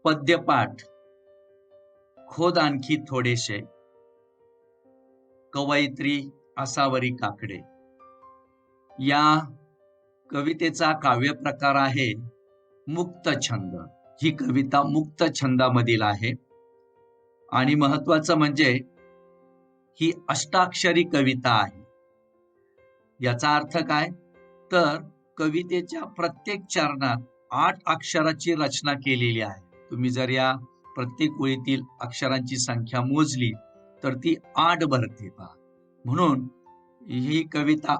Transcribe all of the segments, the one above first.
पद्यपाठ खोद आणखी थोडेसे कवयित्री आसावरी काकडे या कवितेचा काव्य प्रकार आहे मुक्त छंद. ही कविता मुक्त छंदामधील आहे आणि महत्वाचं म्हणजे ही अष्टाक्षरी कविता आहे. याचा अर्थ काय तर कवितेच्या प्रत्येक चरणात 8 अक्षराची रचना केलेली आहे. तुम्ही जर या प्रत्येक ओळीतील अक्षरांची संख्या मोजली तर ती 8 भरते पहा. म्हणून ही कविता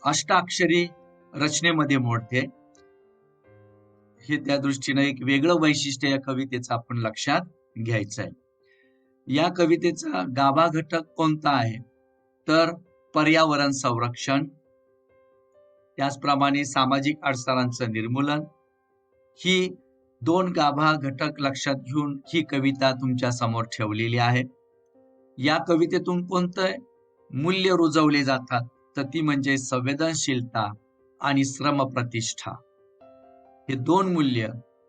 अष्टाक्षरी रचनेमध्ये मोडते. हे त्या दृष्टीने एक वेगळं वैशिष्ट्य या कवितेचं आपण लक्षात घ्यायचं आहे. या कवितेचा गाभा घटक कोणता आहे तर पर्यावरण संरक्षण, त्याचप्रमाणे सामाजिक अडसरांचं निर्मूलन. ही 2 गाभा घटक लक्षात घेऊन ही कविता तुमच्या समोर ठेवलेली आहे. या कवितेतून कोणतं मूल्य रुजवले जातात तर ती म्हणजे संवेदनशीलता आणि श्रमप्रतिष्ठा. हे 2 मूल्य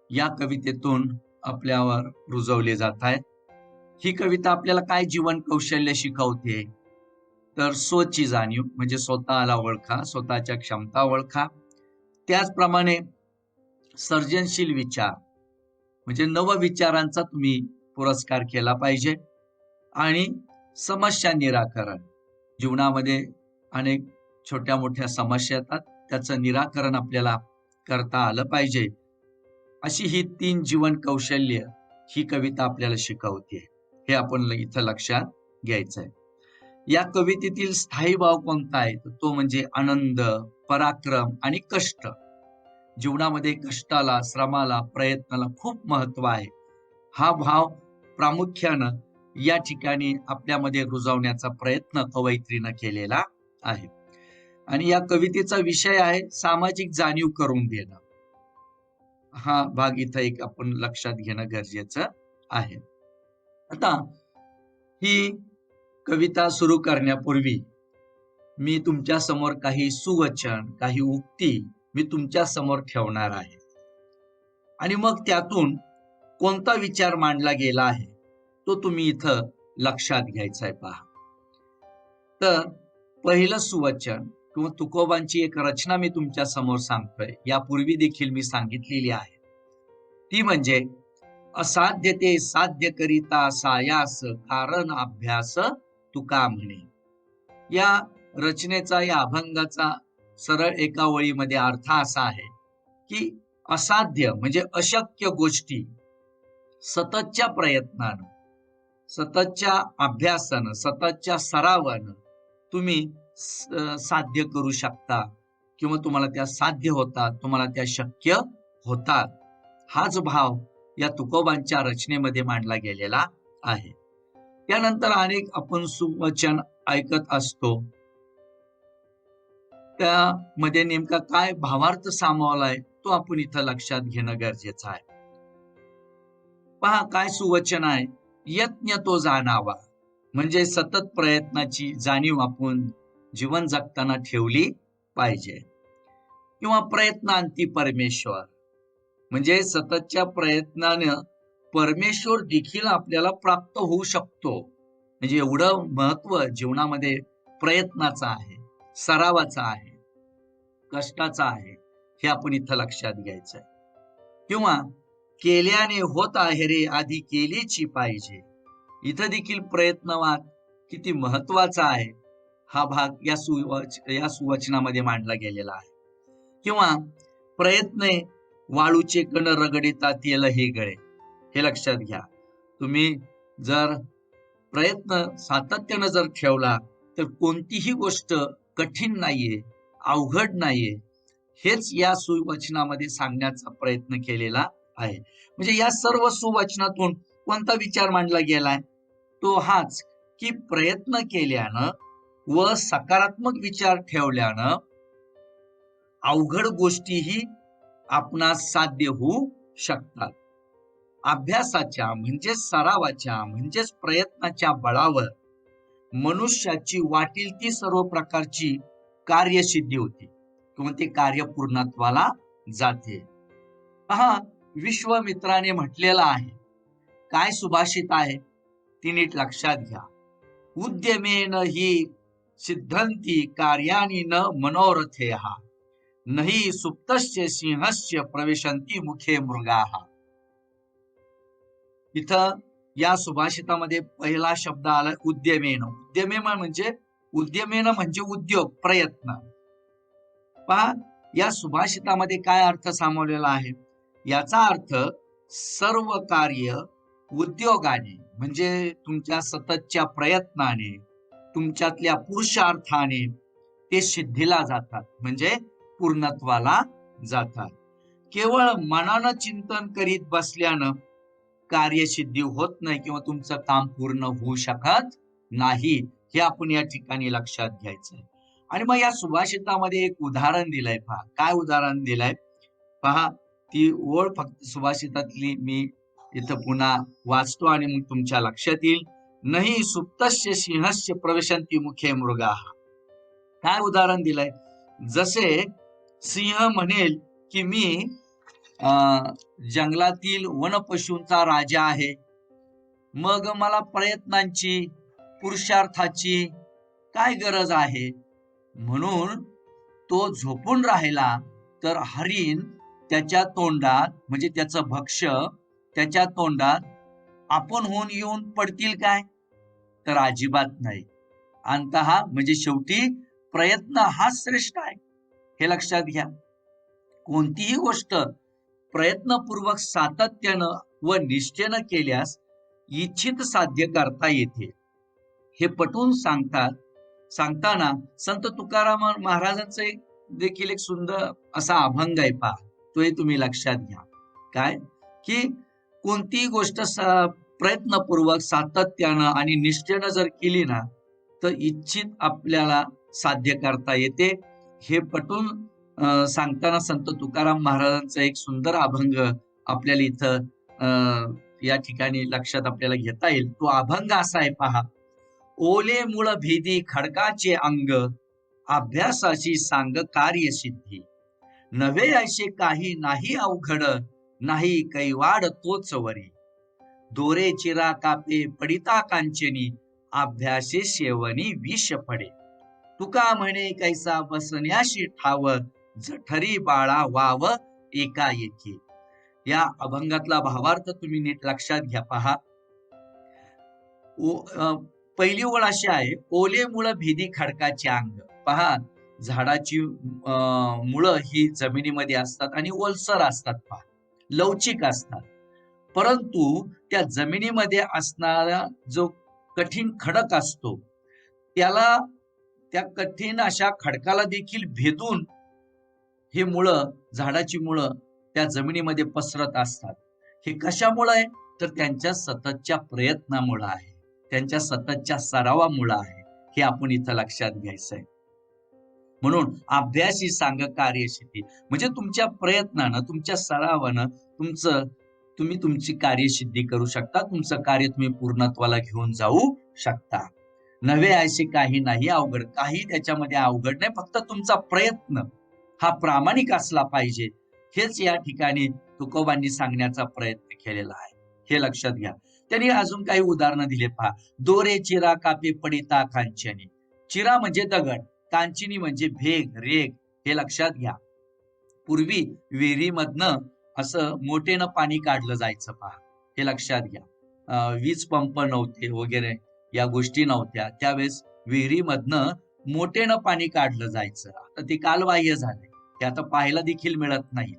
या कवितेतून आपल्यावर रुजवले जात आहेत. ही कविता आपल्याला काय जीवन कौशल्य शिकवते तर स्वची जाणीव म्हणजे स्वतःला ओळखा, स्वतःच्या क्षमता ओळखा. त्याचप्रमाणे सर्जनशील विचार म्हणजे नवविचारांचा तुम्ही पुरस्कार केला पाहिजे आणि समस्या निराकरण. जीवनामध्ये अनेक छोट्या मोठ्या समस्या येतात, त्याचं निराकरण आपल्याला करता आलं पाहिजे. अशी ही 3 जीवन कौशल्य ही कविता आपल्याला शिकवते. हे आपण इथं लक्षात घ्यायचं आहे. या कवितेतील स्थायी भाव कोणता आहे तो म्हणजे आनंद, पराक्रम आणि कष्ट. जीवनामध्ये कष्टाला, श्रमाला, प्रयत्नाला खूप महत्व आहे. हा भाव प्रामुख्यानं या ठिकाणी आपल्यामध्ये रुजवण्याचा प्रयत्न कवयित्रीनं केलेला आहे. आणि या कवितेचा विषय आहे सामाजिक जाणीव करून देणं. हा भाग इथं एक आपण लक्षात घेणं गरजेचं आहे. आता ही कविता सुरू करण्यापूर्वी मी तुमच्या समोर काही सुवचन, काही उक्ती मी तुमच्या समोर ठेवणार आहे आणि मग त्यातून कोणता विचार मांडला गेला आहे तो तुम्ही इथं लक्षात घ्यायचा आहे. पहा, तर पहिलं सुवचन किंवा तुकोबांची एक रचना मी तुमच्या समोर सांगतोय. यापूर्वी देखील मी सांगितलेली आहे. ती म्हणजे असाध्य ते साध्य करिता सायास कारण अभ्यास तुका म्हणे. या रचनेचा, या अभंगाचा सरळ एका ओळीमध्ये अर्थ असा आहे की असाध्य म्हणजे अशक्य गोष्टी सततच्या प्रयत्नानं, सततच्या अभ्यासानं, सततच्या सरावानं तुम्ही साध्य करू शकता किंवा तुम्हाला त्या साध्य होतात, तुम्हाला त्या शक्य होतात. हाच भाव या तुकोबांच्या रचनेमध्ये मांडला गेलेला आहे. त्यानंतर अनेक आपण सुवचन ऐकत असतो, त्यामध्ये नेमका काय भावार्थ सामावलाय तो आपण इथं लक्षात घेणं गरजेचं आहे. पहा काय सुवचन आहे, यत्न तो जाणावा म्हणजे सतत प्रयत्नाची जाणीव आपण जीवन जगताना ठेवली पाहिजे. किंवा प्रयत्नांती परमेश्वर म्हणजे सततच्या प्रयत्नानं परमेश्वर देखील आपल्याला प्राप्त होऊ शकतो. म्हणजे एवढं महत्व जीवनामध्ये प्रयत्नाचं आहे, सरावाचा आहे, कष्टाचा आहे, हे आपण इथं लक्षात घ्यायचंय. किंवा केल्याने होत आहे रे आधी केलीची पाहिजे. इथं देखील प्रयत्नवाद किती महत्वाचा आहे हा भाग या सुवचनामध्ये मांडला गेलेला आहे. किंवा प्रयत्न वाळूचे कण रगडिता तेल हे गळे. हे लक्षात घ्या. तुम्ही जर प्रयत्न सातत्यानं जर ठेवला तर कोणतीही गोष्ट कठीण नाहीये, अवघड नाहीये. हेच या सुवचनामध्ये सांगण्याचा प्रयत्न केलेला आहे. म्हणजे या सर्व सुवचनातून कोणता विचार मांडला गेलाय तो हाच की प्रयत्न केल्यानं व सकारात्मक विचार ठेवल्यानं अवघड गोष्टीही आपणास साध्य होऊ शकतात. अभ्यासाच्या म्हणजेच सरावाच्या म्हणजेच प्रयत्नाच्या बळावर मनुष्याची वाटेल ती सर्व प्रकारची कार्यसिद्धी होती किंवा ते कार्य पूर्णत्वाला जाते. पहा, विश्वामित्राने म्हटलेलं आहे. काय सुभाषित आहे ती नीट लक्षात घ्या. उद्यमेन हि सिद्धंती कार्यानि न मनोरथेहा नहि सुप्तस्य सिंहस्य प्रविशन्ति मुखे मृगाः. इथं या सुभाषितामध्ये पहिला शब्द आला उद्यमेन. उद्यमेन म्हणजे उद्योग, प्रयत्न. पहा या सुभाषितामध्ये काय अर्थ सामावलेला आहे. याचा अर्थ सर्व कार्य उद्योगाने म्हणजे तुमच्या सततच्या प्रयत्नाने, तुमच्यातल्या पुरुषार्थाने ते सिद्धीला जातात, म्हणजे पूर्णत्वाला जातात. केवळ मनानं चिंतन करीत बसल्यानं कार्यसिद्धी होत नाही किंवा तुमचं काम पूर्ण होऊ शकत नाही, हे आपण या ठिकाणी लक्षात घ्यायचंय. आणि मग या सुभाषितामध्ये एक उदाहरण दिलंय. पहा काय उदाहरण दिलंय. पहा ती ओळ फक्त सुभाषितातली मी इथं पुन्हा वाचतो आणि मग तुमच्या लक्षात येईल. नाही सुप्तस्य सिंहस्य प्रविशन्ति मुखे मृगाः. काय उदाहरण दिलंय. जसे सिंह म्हणेल की मी जंगलातील वनपशूंचा राजा आहे, मग मला प्रयत्नांची, पुरुषार्थाची काय गरज आहे. म्हणून तो झोपून राहिला तर हरिण त्याच्या तोंडात म्हणजे त्याचं भक्ष्य त्याच्या तोंडात आपण होऊन येऊन पडतील काय, तर अजिबात नाही. अंतहा म्हणजे शेवटी प्रयत्न हा श्रेष्ठ आहे, हे लक्षात घ्या. कोणतीही गोष्ट प्रयत्नपूर्वक सातत्यानं व निष्ठेनं केल्यास इच्छित साध्य करता येते, हे पटवून सांगताना संत तुकाराम महाराजांचं देखील एक सुंदर असा अभंग आहे. पहा तोही तुम्ही लक्षात घ्या. काय की कोणतीही गोष्ट प्रयत्नपूर्वक सातत्यानं आणि निष्ठेनं जर केली ना तर इच्छित आपल्याला साध्य करता येते, हे पटवून सांगताना संत तुकाराम महाराजांचा एक सुंदर अभंग आपल्याला इथं या ठिकाणी लक्षात आपल्याला घेता येईल. तो अभंग असा आहे. पहा. ओले मुळ भेदी खडकाचे अंग अभ्यासाची सांग कार्यसिद्धी नव्हे असे काही नाही अवघड नाही कैवाड तोच वरी दोरे चिरा कापे पडिता कांचनी अभ्यासे सेवनी विष पडे तुका म्हणे कैसा बसण्याशी ठाव जठरी बाळा वाव एकाएकी. या अभंगातला भावार्थ तुम्ही नीट लक्षात घ्या. पहा पहिली ओळ अशी आहे. ओले मुळ भेदी खडकाचे अंग. पहा झाडाची मुळं ही जमिनीमध्ये असतात आणि ओलसर असतात. पहा लवचिक असतात, परंतु त्या जमिनीमध्ये असणारा जो कठीण खडक असतो त्याला त्या कठीण अशा खडकाला देखील भेदून हे मुळं, झाडाची मुळं त्या जमिनीमध्ये पसरत असतात. हे कशामुळे आहे तर त्यांच्या सततच्या प्रयत्नामुळे आहे, त्यांच्या सततच्या सरावामुळे आहे, हे आपण इथं लक्षात घ्यायचंय. म्हणून अभ्यासी सांग कार्यसिद्धी म्हणजे तुमच्या प्रयत्नानं, तुमच्या सरावानं तुम्ही तुमची कार्यसिद्धी करू शकता, तुमचं कार्य तुम्ही पूर्णत्वाला घेऊन जाऊ शकता. नव्हे असे काही नाही अवघड, काही त्याच्यामध्ये अवघड नाही, फक्त तुमचा प्रयत्न हा प्रामाणिक असला पाहिजे, हेच या ठिकाणी तुकोबांनी सांगण्याचा प्रयत्न केलेला आहे, हे लक्षात घ्या. त्यांनी अजून काही उदाहरणं दिले. पहा दोरे चिरा कापे पडिता कांचनी. चिरा म्हणजे दगड, कांचिनी म्हणजे भेग रेग, हे लक्षात घ्या. पूर्वी विहिरीमधनं असं मोठेनं पाणी काढलं जायचं. पहा हे लक्षात घ्या. वीज पंप नव्हते वगैरे या गोष्टी नव्हत्या, त्यावेळेस विहिरीमधनं मोठेनं पाणी काढलं जायचं. आता ते कालबाह्य झाले, ते आता पाहायला देखील मिळत नाही.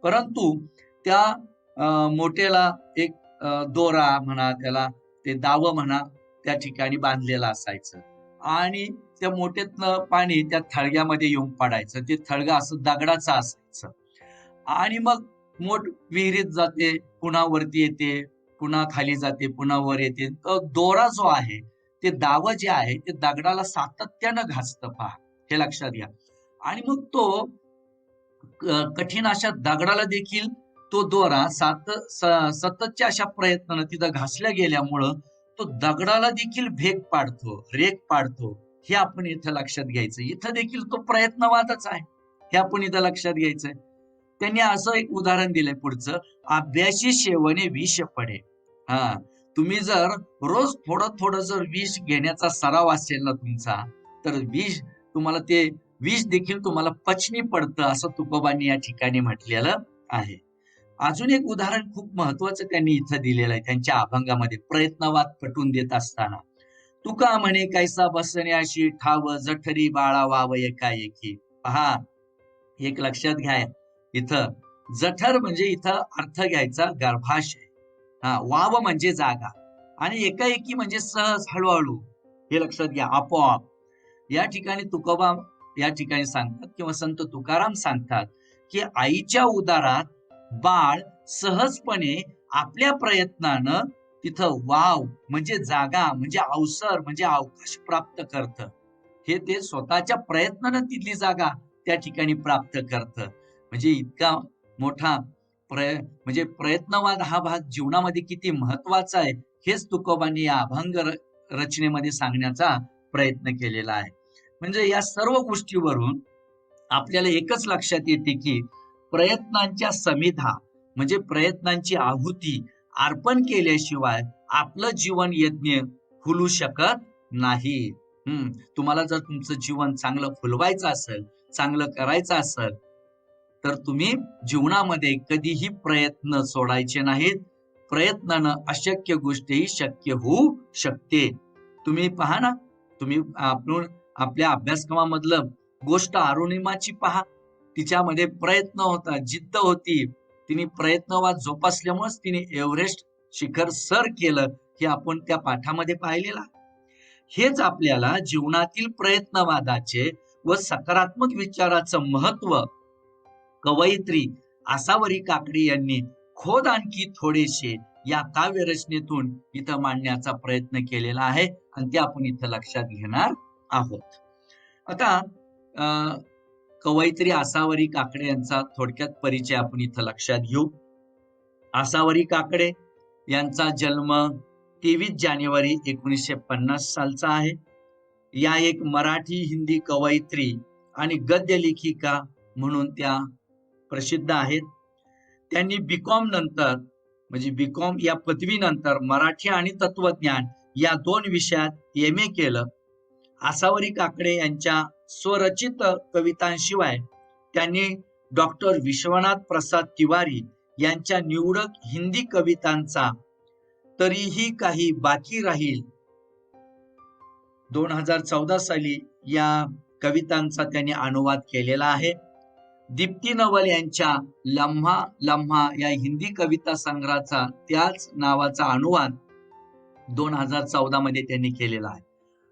परंतु त्या मोठेला एक दोरा म्हणा, त्याला ते दाव म्हणा, त्या ठिकाणी बांधलेलं असायचं आणि त्या मोठ्यातलं पाणी त्या थळग्यामध्ये येऊन पडायचं. ते थळग असं दगडाचं असायचं आणि मग मोठ विहिरीत जाते, पुन्हा वरती येते, पुन्हा खाली जाते, पुन्हा वर येते. दोरा जो आहे, ते दाव जे आहे ते दगडाला सातत्यानं घासतं. पहा हे लक्षात घ्या. आणि मग तो कठीण अशा दगडाला देखील तो दोरा सततच्या अशा प्रयत्नानं तिथं घासल्या गेल्यामुळं तो दगडाला देखील भेग पाडतो, रेग पाडतो, हे आपण इथं लक्षात घ्यायचं. इथं देखील तो प्रयत्नवादच आहे, हे आपण इथं लक्षात घ्यायचंय. त्यांनी असं एक उदाहरण दिलंय पुढचं, अभ्यासी शेवणे विष पडे. हा, तुम्ही जर रोज थोडं थोडं जर विष घेण्याचा सराव असेल ना तुमचा, तर विष तुम्हाला ते विष देखील तुम्हाला पचनी पडतं, असं तुकोबांनी या ठिकाणी म्हटलेलं आहे. अजून एक उदाहरण खूप महत्वाचं त्यांनी इथं दिलेलं आहे त्यांच्या अभंगामध्ये, प्रयत्नवाद पटवून देत असताना. तुका म्हणे कैसा बसण्याशी ठाव, जठरी बाळा वाव एकाएकी. पहा, एक लक्षात घ्या, इथं जठर म्हणजे इथं अर्थ घ्यायचा गर्भाशय, हा, वाव म्हणजे जागा, आणि एकाएकी म्हणजे सहज, हळूहळू. हे लक्षात घ्या, आपोआप. या ठिकाणी तुकोबा या ठिकाणी सांगतात किंवा संत तुकाराम सांगतात की आईच्या उदरात बाळ सहजपणे आपल्या प्रयत्नानं तिथं वाव म्हणजे जागा म्हणजे अवसर म्हणजे अवकाश प्राप्त करतं. हे ते स्वतःच्या प्रयत्नानं तिथली जागा त्या ठिकाणी प्राप्त करतं. म्हणजे इतका मोठा म्हणजे प्रयत्नवाद हा भाग जीवनामध्ये किती महत्वाचा आहे, हेच तुकोबांनी या अभंग रचनेमध्ये सांगण्याचा प्रयत्न केलेला आहे. म्हणजे या सर्व गोष्टीवरून आपल्याला एकच लक्षात येते की प्रयत्नांच्या समिधा म्हणजे प्रयत्नांची आहुती अर्पण केल्याशिवाय आपलं जीवन यज्ञ फुलू शकत नाही. तुम्हाला जर तुमचं जीवन चांगलं फुलवायचं असेल, चांगलं करायचं असेल, तर तुम्ही जीवनामध्ये कधीही प्रयत्न सोडायचे नाहीत. प्रयत्नानं अशक्य गोष्टही शक्य होऊ शकते. तुम्ही पहा ना, तुम्ही आपण आपल्या अभ्यासक्रमामधलं गोष्ट अरुणिमाची पहा. तिच्यामध्ये प्रयत्न होता, जिद्द होती. तिने प्रयत्नवाद जोपासल्यामुळेच तिने एव्हरेस्ट शिखर सर केलं, हे आपण त्या पाठामध्ये पाहिलेलं आहे. हेच आपल्याला जीवनातील प्रयत्नवादाचे व सकारात्मक विचाराचं महत्व कवयित्री आसावरी काकडे यांनी खोद आणखी थोडेसे या काव्यरचनेतून इथं मांडण्याचा प्रयत्न केलेला आहे, आणि ते आपण इथं लक्षात घेणार आहोत. आता कवयित्री आसावरी काकडे यांचा थोडक्यात परिचय आपण इथं लक्षात घेऊ. आसावरी काकडे यांचा जन्म 23 जानेवारी 1950 सालचा आहे. या एक मराठी हिंदी कवयित्री आणि गद्य लेखिका म्हणून त्या प्रसिद्ध आहेत. त्यांनी बीकॉम नंतर म्हणजे बीकॉम या पदवीनंतर मराठी आणि तत्वज्ञान या 2 विषयात MA केलं. आसावरी काकडे यांच्या स्वरचित कवितांशिवाय त्यांनी डॉक्टर विश्वनाथ प्रसाद तिवारी यांच्या निवडक हिंदी कवितांचा तरीही काही बाकी राहील 2014 साली या कवितांचा त्यांनी अनुवाद केलेला आहे. दीप्ती नवल यांच्या लम्हा लम्हा या हिंदी कविता संग्रहाचा त्याच नावाचा अनुवाद 2014 मध्ये त्यांनी केलेला आहे.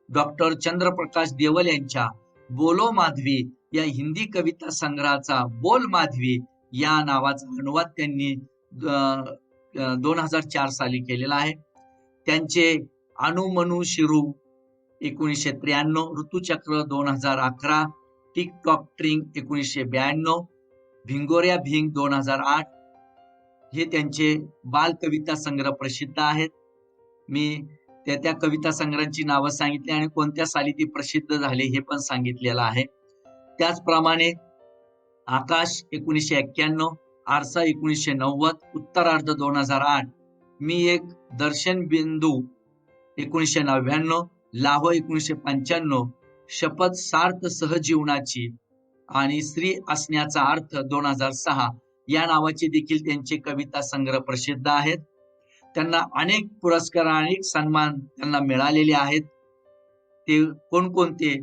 डॉक्टर चंद्रप्रकाश देवल यांच्या बोलो माधवी या हिंदी कविता संग्रहाचा बोल माधवी या नावाचा अनुवाद त्यांनी 2004 साली केलेला आहे. त्यांचे अनुमनु शिरू 1993, ऋतुचक्र 2011, टिकटॉक ट्रिंग 1992, भिंगोऱ्या भिंग 2008 हे त्यांचे बाल कविता संग्रह प्रसिद्ध आहेत. मी त्या कविता संग्रहांची नावं सांगितली आणि कोणत्या साली ती प्रसिद्ध झाले हे पण सांगितलेलं आहे. त्याचप्रमाणे आकाश 1991, आरसा 1990, उत्तरार्ध 2008, मी एक दर्शन बिंदू 1999, लाहो 1995, शपथ सार्थ सहजीवनाची आणि स्त्री असण्याचा अर्थ 2006 या नावाचे देखील त्यांचे कविता संग्रह प्रसिद्ध आहेत. त्यांना अनेक पुरस्कार अनेक सन्मान त्यांना मिळालेले आहेत. ते कोणकोणते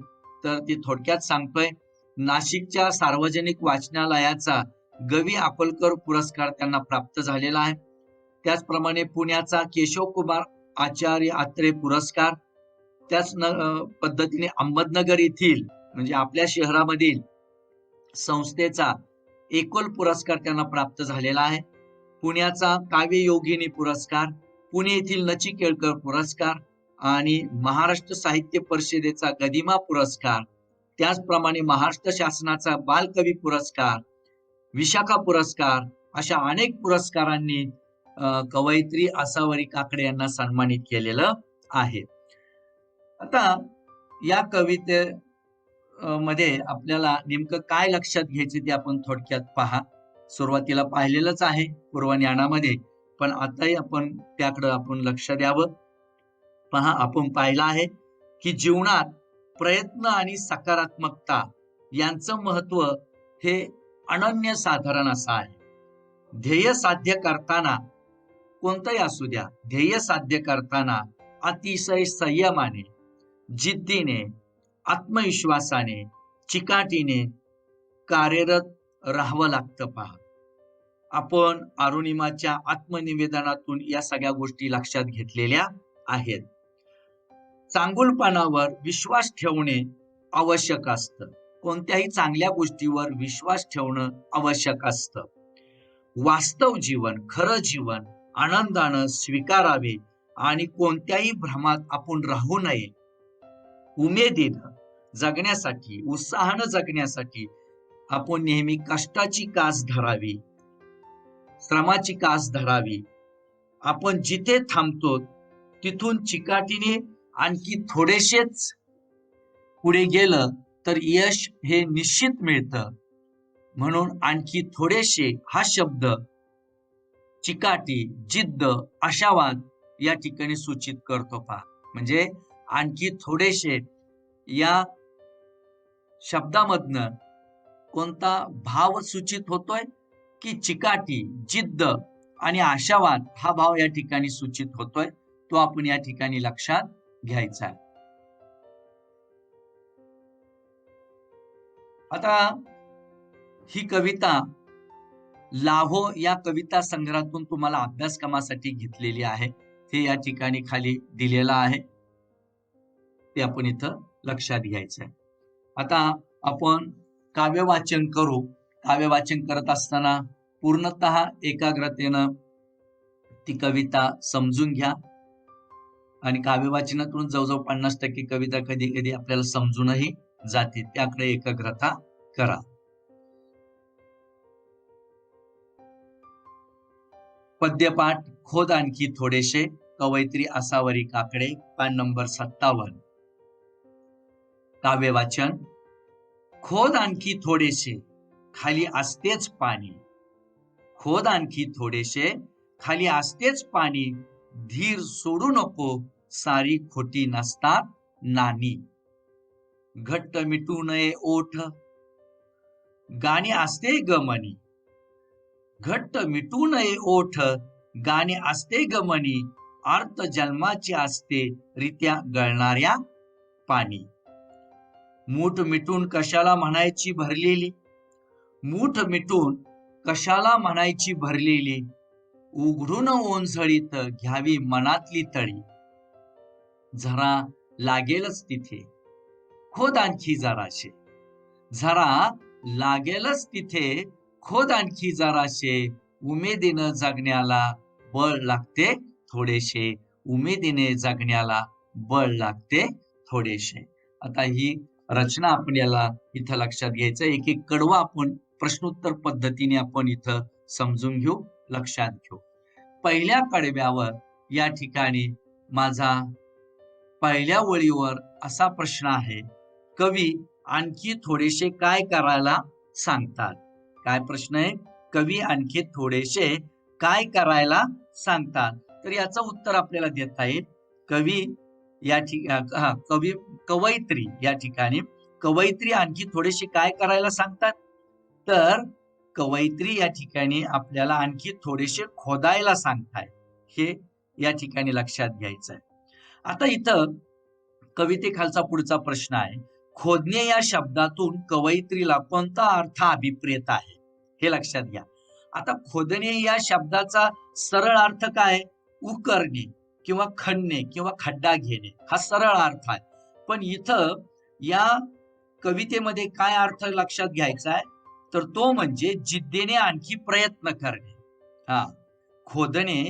तर ते थोडक्यात सांगतोय. नाशिकच्या सार्वजनिक वाचनालयाचा गवी अकोलकर पुरस्कार त्यांना प्राप्त झालेला आहे. त्याचप्रमाणे पुण्याचा केशव कुमार आचार्य आत्रे पुरस्कार, त्याच पद्धतीने अहमदनगर येथील म्हणजे आपल्या शहरामधील संस्थेचा एकोल पुरस्कार त्यांना प्राप्त झालेला आहे. पुण्याचा काव्ययोगिनी पुरस्कार, पुणे येथील नचिकेळकर पुरस्कार आणि महाराष्ट्र साहित्य परिषदेचा गदिमा पुरस्कार, त्याचप्रमाणे महाराष्ट्र शासनाचा बालकवी पुरस्कार, विशाखा पुरस्कार, अशा अनेक पुरस्कारांनी कवयित्री आसावरी काकडे यांना सन्मानित केलेलं आहे. आता या कविते मध्ये आपल्याला नेमकं काय लक्षात घ्यायचे ते आपण थोडक्यात पहा. सुरुवातीला पाहिलेलंच आहे पूर्वज्ञानामध्ये, पण आताही आपण त्याकडे आपण लक्ष द्यावं. पहा, आपण पाहिलं आहे की जीवनात प्रयत्न आणि सकारात्मकता यांचं महत्व हे अनन्यसाधारण असं आहे. ध्येय साध्य करताना कोणतंही असू द्या, ध्येय साध्य करताना अतिशय संयमाने, जिद्दीने, आत्मविश्वासाने, चिकाटीने कार्यरत राहावं लागतं. पहा, आपण अरुणिमाच्या आत्मनिवेदनातून या सगळ्या गोष्टी लक्षात घेतलेल्या आहेत. चांगुलपणावर विश्वास ठेवणे आवश्यक असतं. कोणत्याही चांगल्या गोष्टीवर विश्वास ठेवणं आवश्यक असतं. वास्तव जीवन, खरं जीवन आनंदानं स्वीकारावे आणि कोणत्याही भ्रमात आपण राहू नये. उमेदीनं जगण्यासाठी, उत्साहानं जगण्यासाठी आपण नेहमी कष्टाची कास धरावी, श्रमाची कास धरावी. आपण जिथे थांबतो तिथून चिकाटीने आणखी थोडेसेच पुढे गेलं तर यश हे निश्चित मिळतं. म्हणून आणखी थोडेसे हा शब्द चिकाटी, जिद्द, आशावाद या ठिकाणी सूचित करतो. पहा, म्हणजे आणखी थोडेसे या शब्दामधनं कोणता भाव सूचित होतोय की चिकाटी, जिद्द आणि आशावाद हा भाव या ठिकाणी सूचित होतोय. तो आपण या ठिकाणी लक्षात घ्यायचा आहे. आता ही कविता लाहो या कविता संग्रहातून तुम्हाला अभ्यासक्रमासाठी घेतलेली आहे. हे या ठिकाणी खाली दिलेलं आहे, ते आपण इथं लक्षात घ्यायचं आहे. आता आपण काव्य वाचन करू. काव्य वाचन करत असताना पूर्णतः एकाग्रतेनं ती कविता समजून घ्या आणि काव्य वाचनातून जवळजवळ 50% कविता कधी कधी आपल्याला समजूनही जाते. त्याकडे एकाग्रता करा. पद्यपाठ खोद आणखी थोडेसे, कवयित्री आसावरी काकडे, पान नंबर 57. काव्य वाचन. खोद आणखी थोडेसे, खाली असतेच पाणी. खोद आणखी थोडेसे, खाली असतेच पाणी. धीर सोडू नको, सारी खोटी नसतात नानी. घट्ट मिटू नये ओठ, गाणी असते गमनी. घट्ट मिटू नये ओठ, गाणे असते गमनी. अर्थ जन्माची असते रित्या गळणाऱ्या पाणी. मूठ मिटून कशाला म्हणायची भरलेली. मूठ मिटून कशाला म्हणायची भरलेली. उघडून ओंझळीत घ्यावी मनातली तळी. जरा लागेलच तिथे खोद आणखी जराशे. जरा लागेलच तिथे खोद आणखी जराशे. उमेदीनं जगण्याला बळ लागते थोडेसे. उमेदीने जगण्याला बळ लागते थोडेसे. आता ही रचना आपण याला इथं लक्षात घ्यायचं. एक एक कडवं आपण प्रश्नोत्तर पद्धतीने आपण इथं समजून घेऊ, लक्षात घेऊ. पहिल्या कडव्यावर या ठिकाणी माझा पहिल्या ओळीवर असा प्रश्न आहे, कवी आणखी थोडेसे काय करायला सांगतात. काय प्रश्न आहे? कवी आणखी थोडेसे काय करायला सांगतात. तर याचं उत्तर आपल्याला देता येईल. कवी या ठिकाणी कवयित्री या ठिकाणी कवयित्री आणखी थोडेसे काय करायला सांगतात. तर कवयित्री या ठिकाणी आपल्याला आणखी थोडेसे खोदायला सांगताय. हे या ठिकाणी लक्षात घ्यायचं आहे. आता इथं कवितेखालचा पुढचा प्रश्न आहे, खोदणे या शब्दातून कवयित्रीला कोणता अर्थ अभिप्रेत आहे. हे लक्षात घ्या. आता खोदणे या शब्दाचा सरळ अर्थ काय? उकरणे किंवा खणणे किंवा खड्डा घेणे हा सरळ अर्थ आहे. पण इथं या कवितेमध्ये काय अर्थ लक्षात घ्यायचा आहे, तर तो म्हणजे जिद्दीने आणखी प्रयत्न करणे. खोदणे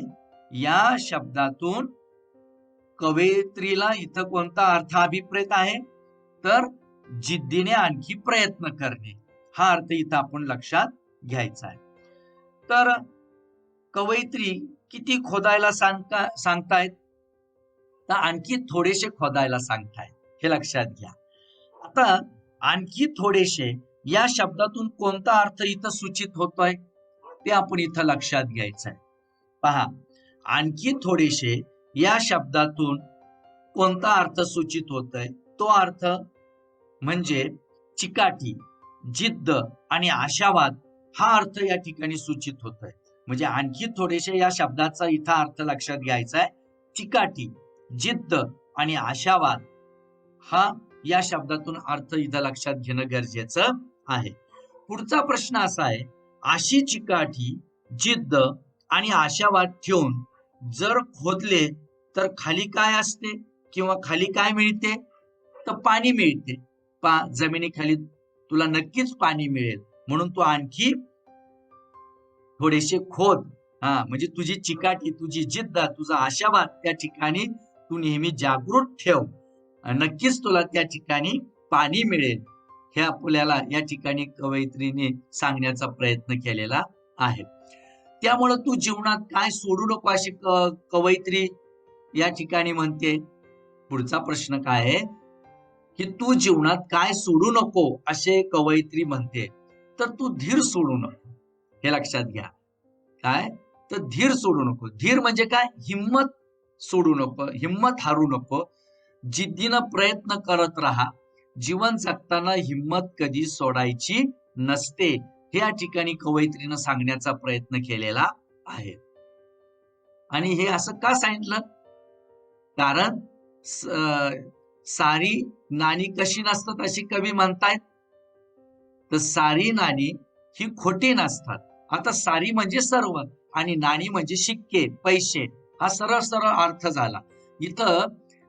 या शब्दातून कवयित्रीला इथं कोणता अर्थ अभिप्रेत आहे, तर जिद्दीने आणखी प्रयत्न करणे हा अर्थ इथं आपण लक्षात घ्यायचा आहे. तर कवयित्री किती खोदायला सांगतायत, तर आणखी थोडेसे खोदायला सांगतायत. हे लक्षात घ्या. आता आणखी थोडेसे या शब्दातून कोणता अर्थ इथं सूचित होतोय, ते आपण इथं लक्षात घ्यायचं आहे. पहा, आणखी थोडेसे या शब्दातून कोणता अर्थ सूचित होतोय? तो अर्थ म्हणजे चिकाटी, जिद्द आणि आशावाद हा अर्थ या ठिकाणी सूचित होतोय. म्हणजे आणखी थोडेसे या शब्दाचा इथं अर्थ लक्षात घ्यायचा आहे. चिकाटी, जिद्द आणि आशावाद हा या शब्दातून अर्थ इथं लक्षात घेणं गरजेचं आहे. पुढचा प्रश्न असा आहे, अशी चिकाटी, जिद्द आणि आशावाद ठेवून जर खोदले तर खाली काय असते किंवा खाली काय मिळते? तर पाणी मिळते. जमिनीखाली तुला नक्कीच पाणी मिळेल, म्हणून तू आणखी थोडेसे खोद. म्हणजे तुझी चिकाटी, तुझी जिद्द, तुझा आशावाद त्या ठिकाणी तू नेहमी जागृत ठेव. नक्कीच तुला त्या ठिकाणी पाणी मिळेल. हे आपल्याला या ठिकाणी कवयित्रीने सांगण्याचा प्रयत्न केलेला आहे. त्यामुळे तू जीवनात काय सोडू नको अशी कवयित्री या ठिकाणी म्हणते. पुढचा प्रश्न काय आहे की तू जीवनात काय सोडू नको असे कवयित्री म्हणते. तर तू धीर सोडू नको, हे लक्षात घ्या. काय? तर धीर सोडू नको. धीर म्हणजे काय? हिम्मत सोडू नको, हिम्मत हारू नको. जिद्दीनं प्रयत्न करत राहा. जीवन जगताना हिम्मत कधी सोडायची नसते, हे या ठिकाणी कवयित्रीनं सांगण्याचा प्रयत्न केलेला आहे. आणि हे असं का सांगितलं? कारण सारी नाणी कशी नसतात अशी कवी म्हणतायत. तर सारी नाणी ही खोटी नसतात. आता सारी म्हणजे सर्व आणि नाणी म्हणजे शिक्के, पैसे. हा सरळ सरळ अर्थ झाला. इथं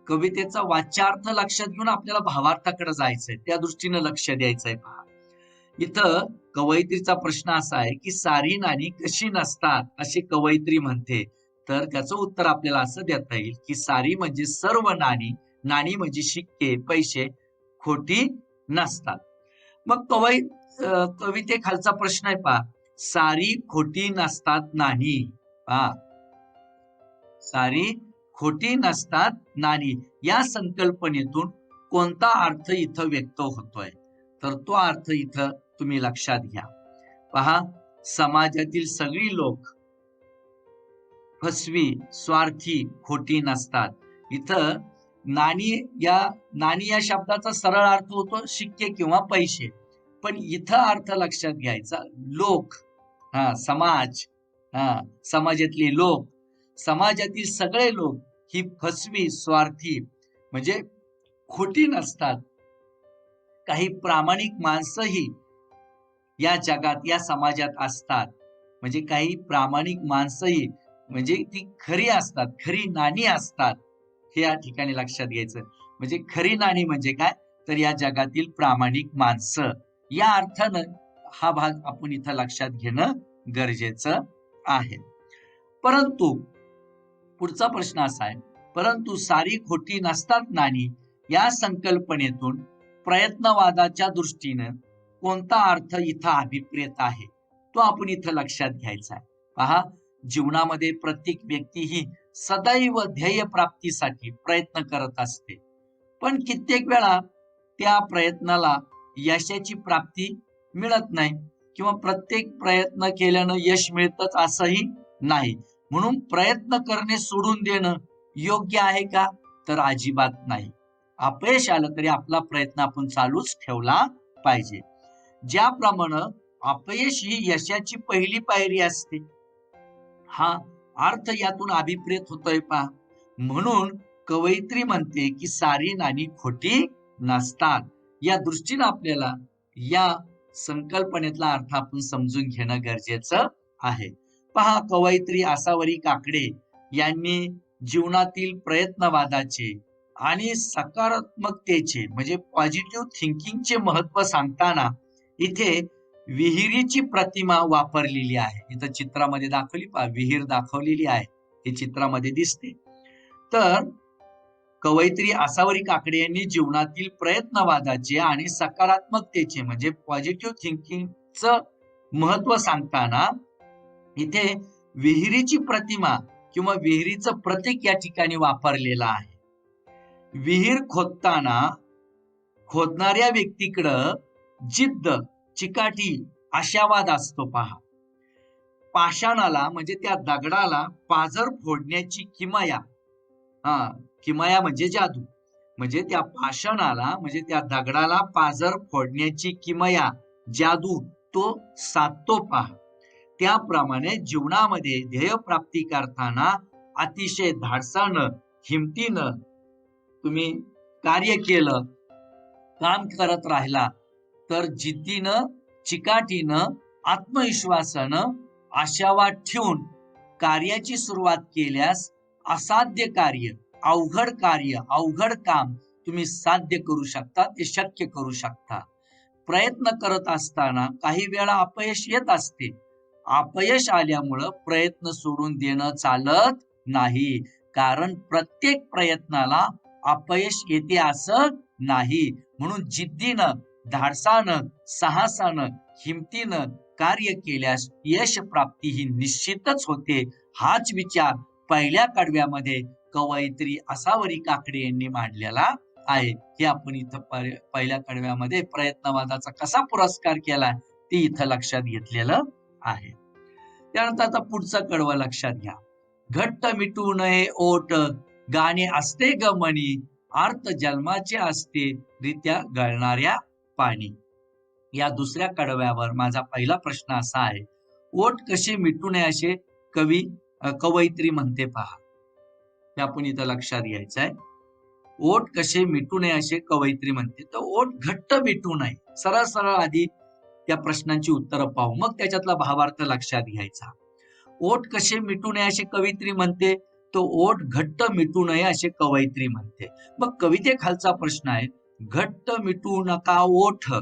कवितेचा वाच्यार्थ लक्षात घेऊन आपल्याला भावार्थाकडे जायचंय, त्या दृष्टीनं लक्ष द्यायचंय. पहा, इथं कवयित्रीचा प्रश्न असा आहे की सारी नाणी कशी नसतात अशी कवयित्री म्हणते. तर त्याचं उत्तर आपल्याला असं देता येईल की सारी म्हणजे सर्व नाणी, नाणी म्हणजे शिक्के, पैसे खोटी नसतात. मग कवितेखालचा प्रश्न आहे, पहा, सारी खोटी नसतात नाणी. पहा, सारी खोटी नसतात नाणी या संकल्पनेतून कोणता अर्थ इथं व्यक्त होतोय? तर तो अर्थ इथं तुम्ही लक्षात घ्या. पहा, समाजातील सगळी लोक फसवी, स्वार्थी, खोटी नसतात. इथं नाणी या शब्दाचा सरळ अर्थ होतो शिक्के किंवा पैसे. पण इथं अर्थ लक्षात घ्यायचा, लोक, समाज, समाजातले लोक, समाजातील सगळे लोक ही फसवी, स्वार्थी म्हणजे खोटी नसतात. काही प्रामाणिक माणसंही या जगात, या समाजात असतात. म्हणजे काही प्रामाणिक माणसंही म्हणजे ती खरी असतात, खरी नाणी असतात, हे या ठिकाणी लक्षात घ्यायचं. म्हणजे खरी नाणी म्हणजे काय? तर या जगातील प्रामाणिक माणसं, या अर्थानं हा भाग आपण इथं लक्षात घेणं गरजेचं आहे. परंतु पुढचा प्रश्न असा आहे, परंतु सारी खोटी नसतात नाणी या संकल्पनेतून प्रयत्नवादाच्या दृष्टीनं कोणता अर्थ इथं अभिप्रेत आहे, तो आपण इथं लक्षात घ्यायचा आहे. पहा, जीवनामध्ये प्रत्येक व्यक्ती ही सदैव ध्येय प्राप्तीसाठी प्रयत्न करत असते. पण कित्येक वेळा त्या प्रयत्नाला यशाची प्राप्ती मिळत नाही किंवा प्रत्येक प्रयत्न केल्यानं यश मिळतच असंही नाही. म्हणून प्रयत्न करणे सोडून देणं योग्य आहे का? तर अजिबात नाही. अपयश आलं तरी आपला प्रयत्न आपण चालूच ठेवला पाहिजे. ज्याप्रमाणे अपयश ही यशाची पहिली पायरी असते, हा अर्थ यातून अभिप्रेत होतोय. पहा, म्हणून कवयित्री म्हणते की सारी नाणी खोटी नसतात. या दृष्टीने आपल्याला या संकल्पनेतला अर्थ आपण समजून घेणं गरजेचं आहे. पहा, कवयित्री आसावरी काकडे यांनी जीवनातील प्रयत्नवादाचे आणि सकारात्मकतेचे म्हणजे पॉझिटिव्ह थिंकिंगचे महत्व सांगताना इथे विहिरीची प्रतिमा वापरलेली आहे. इथं चित्रामध्ये दाखवली, पहा, विहीर दाखवलेली आहे, हे चित्रामध्ये दिसते. तर कवयित्री आसावरी काकडे यांनी जीवनातील प्रयत्नवादाचे आणि सकारात्मकतेचे म्हणजे पॉझिटिव्ह थिंकिंगचं महत्व सांगताना इथे विहिरीची प्रतिमा किंवा विहिरीचं प्रतीक या ठिकाणी वापरलेलं आहे. विहीर खोदताना खोदणाऱ्या व्यक्तीकडं जिद्द, चिकाटी, आशावाद असतो. पहा, पाषाणाला म्हणजे त्या दगडाला पाझर फोडण्याची किमया, किमया म्हणजे जादू, म्हणजे त्या पाषाणाला म्हणजे त्या दगडाला पाझर फोडण्याची किमया, जादू तो साधतो पहा. त्याप्रमाणे जीवनामध्ये ध्येय प्राप्ती करताना अतिशय धाडसानं, हिमतीनं तुम्ही कार्य केलं, काम करत राहिला तर जिद्दीनं, चिकाटीनं, आत्मविश्वासानं, आशावाद ठेवून कार्याची सुरुवात केल्यास असाध्य कार्य, अवघड काम तुम्ही साध्य करू शकता, ते शक्य करू शकता. प्रयत्न करत असताना काही वेळा अपयश येत असते. अपयश आल्यामुळं प्रयत्न सोडून देणं चालत नाही, कारण प्रत्येक प्रयत्नाला अपयश येते असं नाही. म्हणून जिद्दीनं, धाडसानं, साहसानं, हिमतीनं कार्य केल्यास यश प्राप्ती ही निश्चितच होते. हाच विचार पहिल्या कडव्यामध्ये कवयित्री आसावरी काकडे यांनी मांडलेला आहे. हे आपण इथं पहिल्या कडव्यामध्ये प्रयत्नवादाचा कसा पुरस्कार केला ते इथं लक्षात घेतलेलं आहे. त्यानंतर आता पुढचं कडवं लक्षात घ्या. घट्ट मिटू नये ओट, गाणे असते गमनी, अर्थ जन्माचे असते रित्या गळणाऱ्या पाणी. या दुसऱ्या कडव्यावर माझा पहिला प्रश्न असा आहे, ओठ कसे मिटू नये असे कवयित्री म्हणते पहा. हे आपण इथं लक्षात घ्यायचं आहे. ओठ कसे मिटू नये असे कवयित्री म्हणते, तर ओठ घट्ट मिटू नये. सरळ सरळ आधी त्या प्रश्नांची उत्तरं पाहू, मग त्याच्यातला भावार्थ लक्षात घ्यायचा. ओठ कसे मिटू नये असे कवयित्री म्हणते, तो ओठ घट्ट मिटू नये असे कवयित्री म्हणते. मग कवितेखालचा प्रश्न आहे, घट्ट मिटू नका ओठ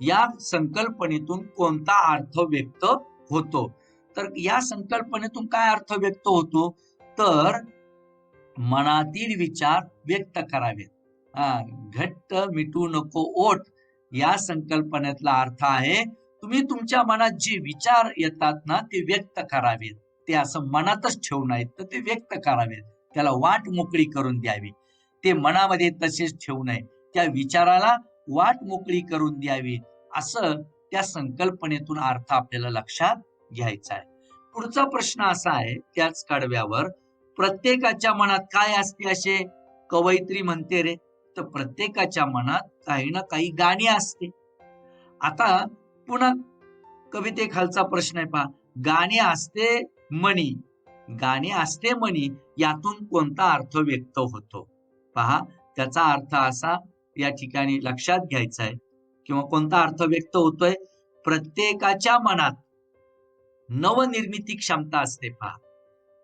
या संकल्पनेतून कोणता अर्थ व्यक्त होतो? तर या संकल्पनेतून काय अर्थ व्यक्त होतो? तर मनातील विचार व्यक्त करावेत. घट्ट मिटू नको ओठ या संकल्पनेतला अर्थ आहे, तुम्ही तुमच्या मनात जे विचार येतात ना ते व्यक्त करावेत. ते असं मनातच ठेवू नयेत, तर ते व्यक्त करावेत. त्याला वाट मोकळी करून द्यावी. ते मनामध्ये तसेच ठेवू नये. त्या विचाराला वाट मोकळी करून द्यावी, असं त्या संकल्पनेतून अर्थ आपल्याला लक्षात घ्यायचा आहे. पुढचा प्रश्न असा आहे त्याच कडव्यावर, प्रत्येकाच्या मनात काय असते असे कवयित्री म्हणते रे? तर प्रत्येकाच्या मनात काही ना काही गाणी असते. आता पुन्हा कवितेखालचा प्रश्न आहे पहा, गाणी असते मणी, गाणी असते मणी यातून कोणता अर्थ व्यक्त होतो? पहा, त्याचा अर्थ असा या ठिकाणी लक्षात घ्यायचा आहे, किंवा कोणता अर्थ व्यक्त होतोय? प्रत्येकाच्या मनात नवनिर्मिती क्षमता असते पहा.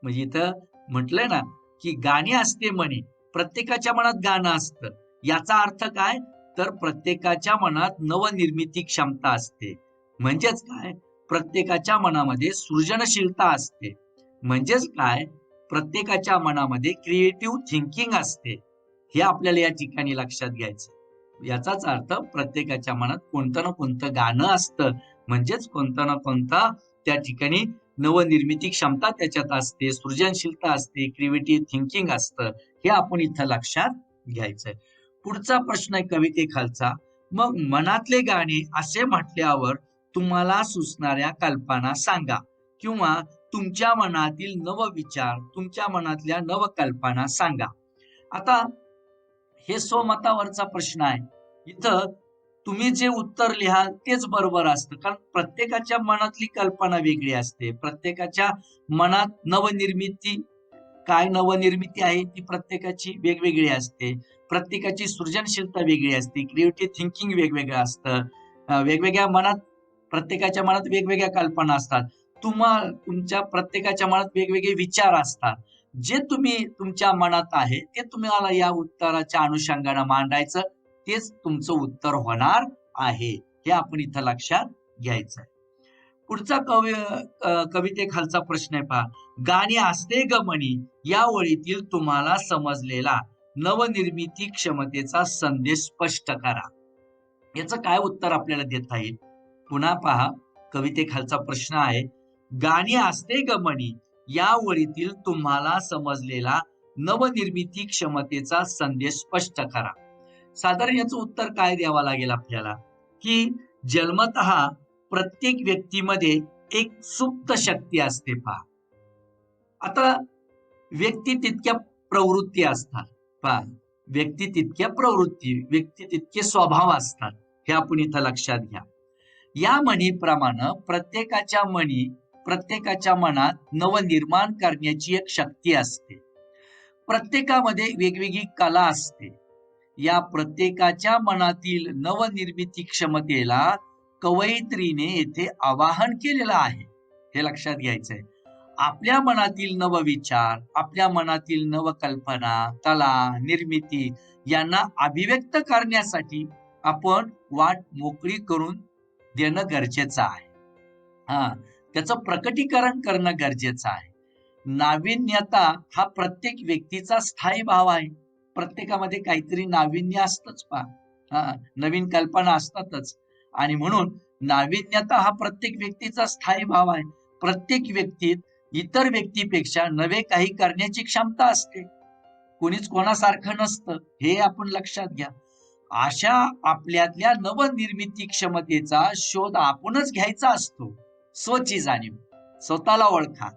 म्हणजे इथं म्हटलंय ना की गाणी असते मणी, प्रत्येकाच्या मनात गाणं असतं. याचा अर्थ काय? तर प्रत्येकाच्या मनात नवनिर्मिती क्षमता असते. म्हणजेच काय? प्रत्येकाच्या मनामध्ये सृजनशीलता असते. म्हणजेच काय? प्रत्येकाच्या मनामध्ये क्रिएटिव्ह थिंकिंग असते. हे आपल्याला या ठिकाणी लक्षात घ्यायचं. याचाच अर्थ प्रत्येकाच्या मनात कोणतं ना कोणतं गाणं असतं, म्हणजेच कोणतं ना कोणतं त्या ठिकाणी नवनिर्मिती क्षमता त्याच्यात असते, सृजनशीलता असते, क्रिएटिव्ह थिंकिंग असतं. हे आपण इथं लक्षात घ्यायचंय. पुढचा प्रश्न आहे कवितेखालचा, मग मनातले गाणे असे म्हटल्यावर तुम्हाला सुचणाऱ्या कल्पना सांगा, किंवा तुमच्या मनातील नवविचार, तुमच्या मनातल्या नवकल्पना सांगा. आता हे स्वमतावरचा प्रश्न आहे. इथं तुम्ही जे उत्तर लिहाल तेच बरोबर असतं, कारण प्रत्येकाच्या मनातली कल्पना वेगळी असते. प्रत्येकाच्या मनात नवनिर्मिती, काय नवनिर्मिती आहे ती प्रत्येकाची वेगवेगळी असते. प्रत्येकाची सृजनशीलता वेगळी असते, क्रिएटिव्ह थिंकिंग वेगवेगळं असतं. वेगवेगळ्या मनात, प्रत्येकाच्या मनात वेगवेगळ्या कल्पना असतात. तुमच्या प्रत्येकाच्या मनात वेगवेगळे विचार असतात. जे तुम्ही तुमच्या मनात आहे ते तुम्हाला या उत्तराच्या अनुषंगाने मांडायचं, तेच तुमचं उत्तर होणार आहे. हे आपण इथं लक्षात घ्यायचं. पुढचा कवितेखालचा प्रश्न आहे पहा, गाणी असते गमनी या ओळीतील तुम्हाला समजलेला नवनिर्मिती क्षमतेचा संदेश स्पष्ट करा. याचं काय उत्तर आपल्याला देता येईल? पुन्हा पहा, कवितेखालचा प्रश्न आहे, गाणी असते गमनी या ओळीतील तुम्हाला समजलेला नवनिर्मिती क्षमतेचा संदेश स्पष्ट करा. साधारण याचं उत्तर काय द्यावं लागेल आपल्याला, की जन्मतः प्रत्येक व्यक्तीमध्ये एक सुप्त शक्ती असते पहा. आता व्यक्ती तितक्या प्रवृत्ती असतात पहा. व्यक्ती तितक्या प्रवृत्ती, व्यक्ती तितके स्वभाव असतात, हे आपण इथं लक्षात घ्या. या म्हणीप्रमाणे प्रत्येकाच्या मनात नवनिर्माण करण्याची एक शक्ती असते. प्रत्येकामध्ये वेगवेगळी कला असते. या प्रत्येकाच्या मनातील नवनिर्मिती क्षमतेला कवयित्रीने येथे आवाहन केलेलं आहे, हे लक्षात घ्यायचंय. आपल्या मनातील नवविचार, आपल्या मनातील नवकल्पना, कला, निर्मिती यांना अभिव्यक्त करण्यासाठी आपण वाट मोकळी करून देणं गरजेचं आहे. त्याचं प्रकटीकरण करणं गरजेचं आहे. नाविन्यता हा प्रत्येक व्यक्तीचा स्थायी भाव आहे. प्रत्येकामध्ये काहीतरी नाविन्य असतंच पहा. नवीन कल्पना असतातच. आणि म्हणून नाविन्यता हा प्रत्येक व्यक्तीचा स्थायी भाव आहे. प्रत्येक व्यक्तीत इतर व्यक्तीपेक्षा नवे काही करण्याची क्षमता असते. कोणीच कोणासारखं नसतं, हे आपण लक्षात घ्या. अशा आपल्यातल्या नवनिर्मिती क्षमतेचा शोध आपणच घ्यायचा असतो. स्वची जाणीव, स्वतःला ओळखा.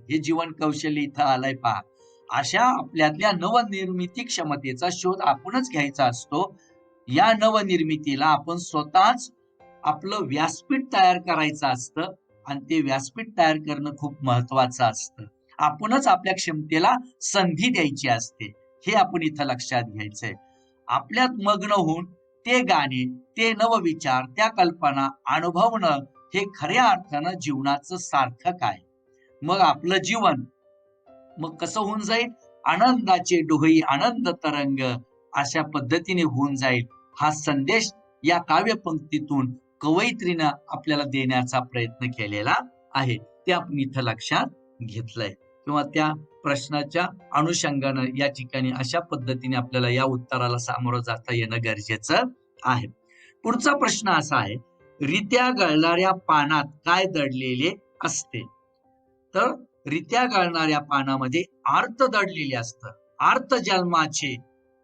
हे जीवन कौशल्य इथं आलंय पहा. अशा आपल्यातल्या नवनिर्मिती क्षमतेचा शोध आपणच घ्यायचा असतो. या नवनिर्मितीला आपण स्वतःच आपलं व्यासपीठ तयार करायचं असतं आणि ते व्यासपीठ तयार करणं खूप महत्वाचं असतं. आपणच आपल्या क्षमतेला संधी द्यायची असते, हे आपण इथं लक्षात घ्यायचंय. आपल्यात मग्न होऊन ते गाणे, ते नवविचार, त्या कल्पना अनुभवणं हे खऱ्या अर्थानं जीवनाचं सार्थक आहे. मग आपलं जीवन मग कसं होऊन जाईल? आनंदाचे डोही आनंद तरंग अशा पद्धतीने होऊन जाईल. हा संदेश या काव्यपंक्तीतून कवयित्रीनं आपल्याला देण्याचा प्रयत्न केलेला आहे. ते आपण इथं लक्षात घेतलंय किंवा त्या प्रश्नाच्या अनुषंगानं या ठिकाणी अशा पद्धतीने आपल्याला या उत्तराला सामोरं जाता येणं गरजेचं आहे. पुढचा प्रश्न असा आहे, रित्या गळणाऱ्या पानात काय दडलेले असते? तर रित्या गळणाऱ्या पानामध्ये आर्त दडलेले असतं. आर्त जन्माचे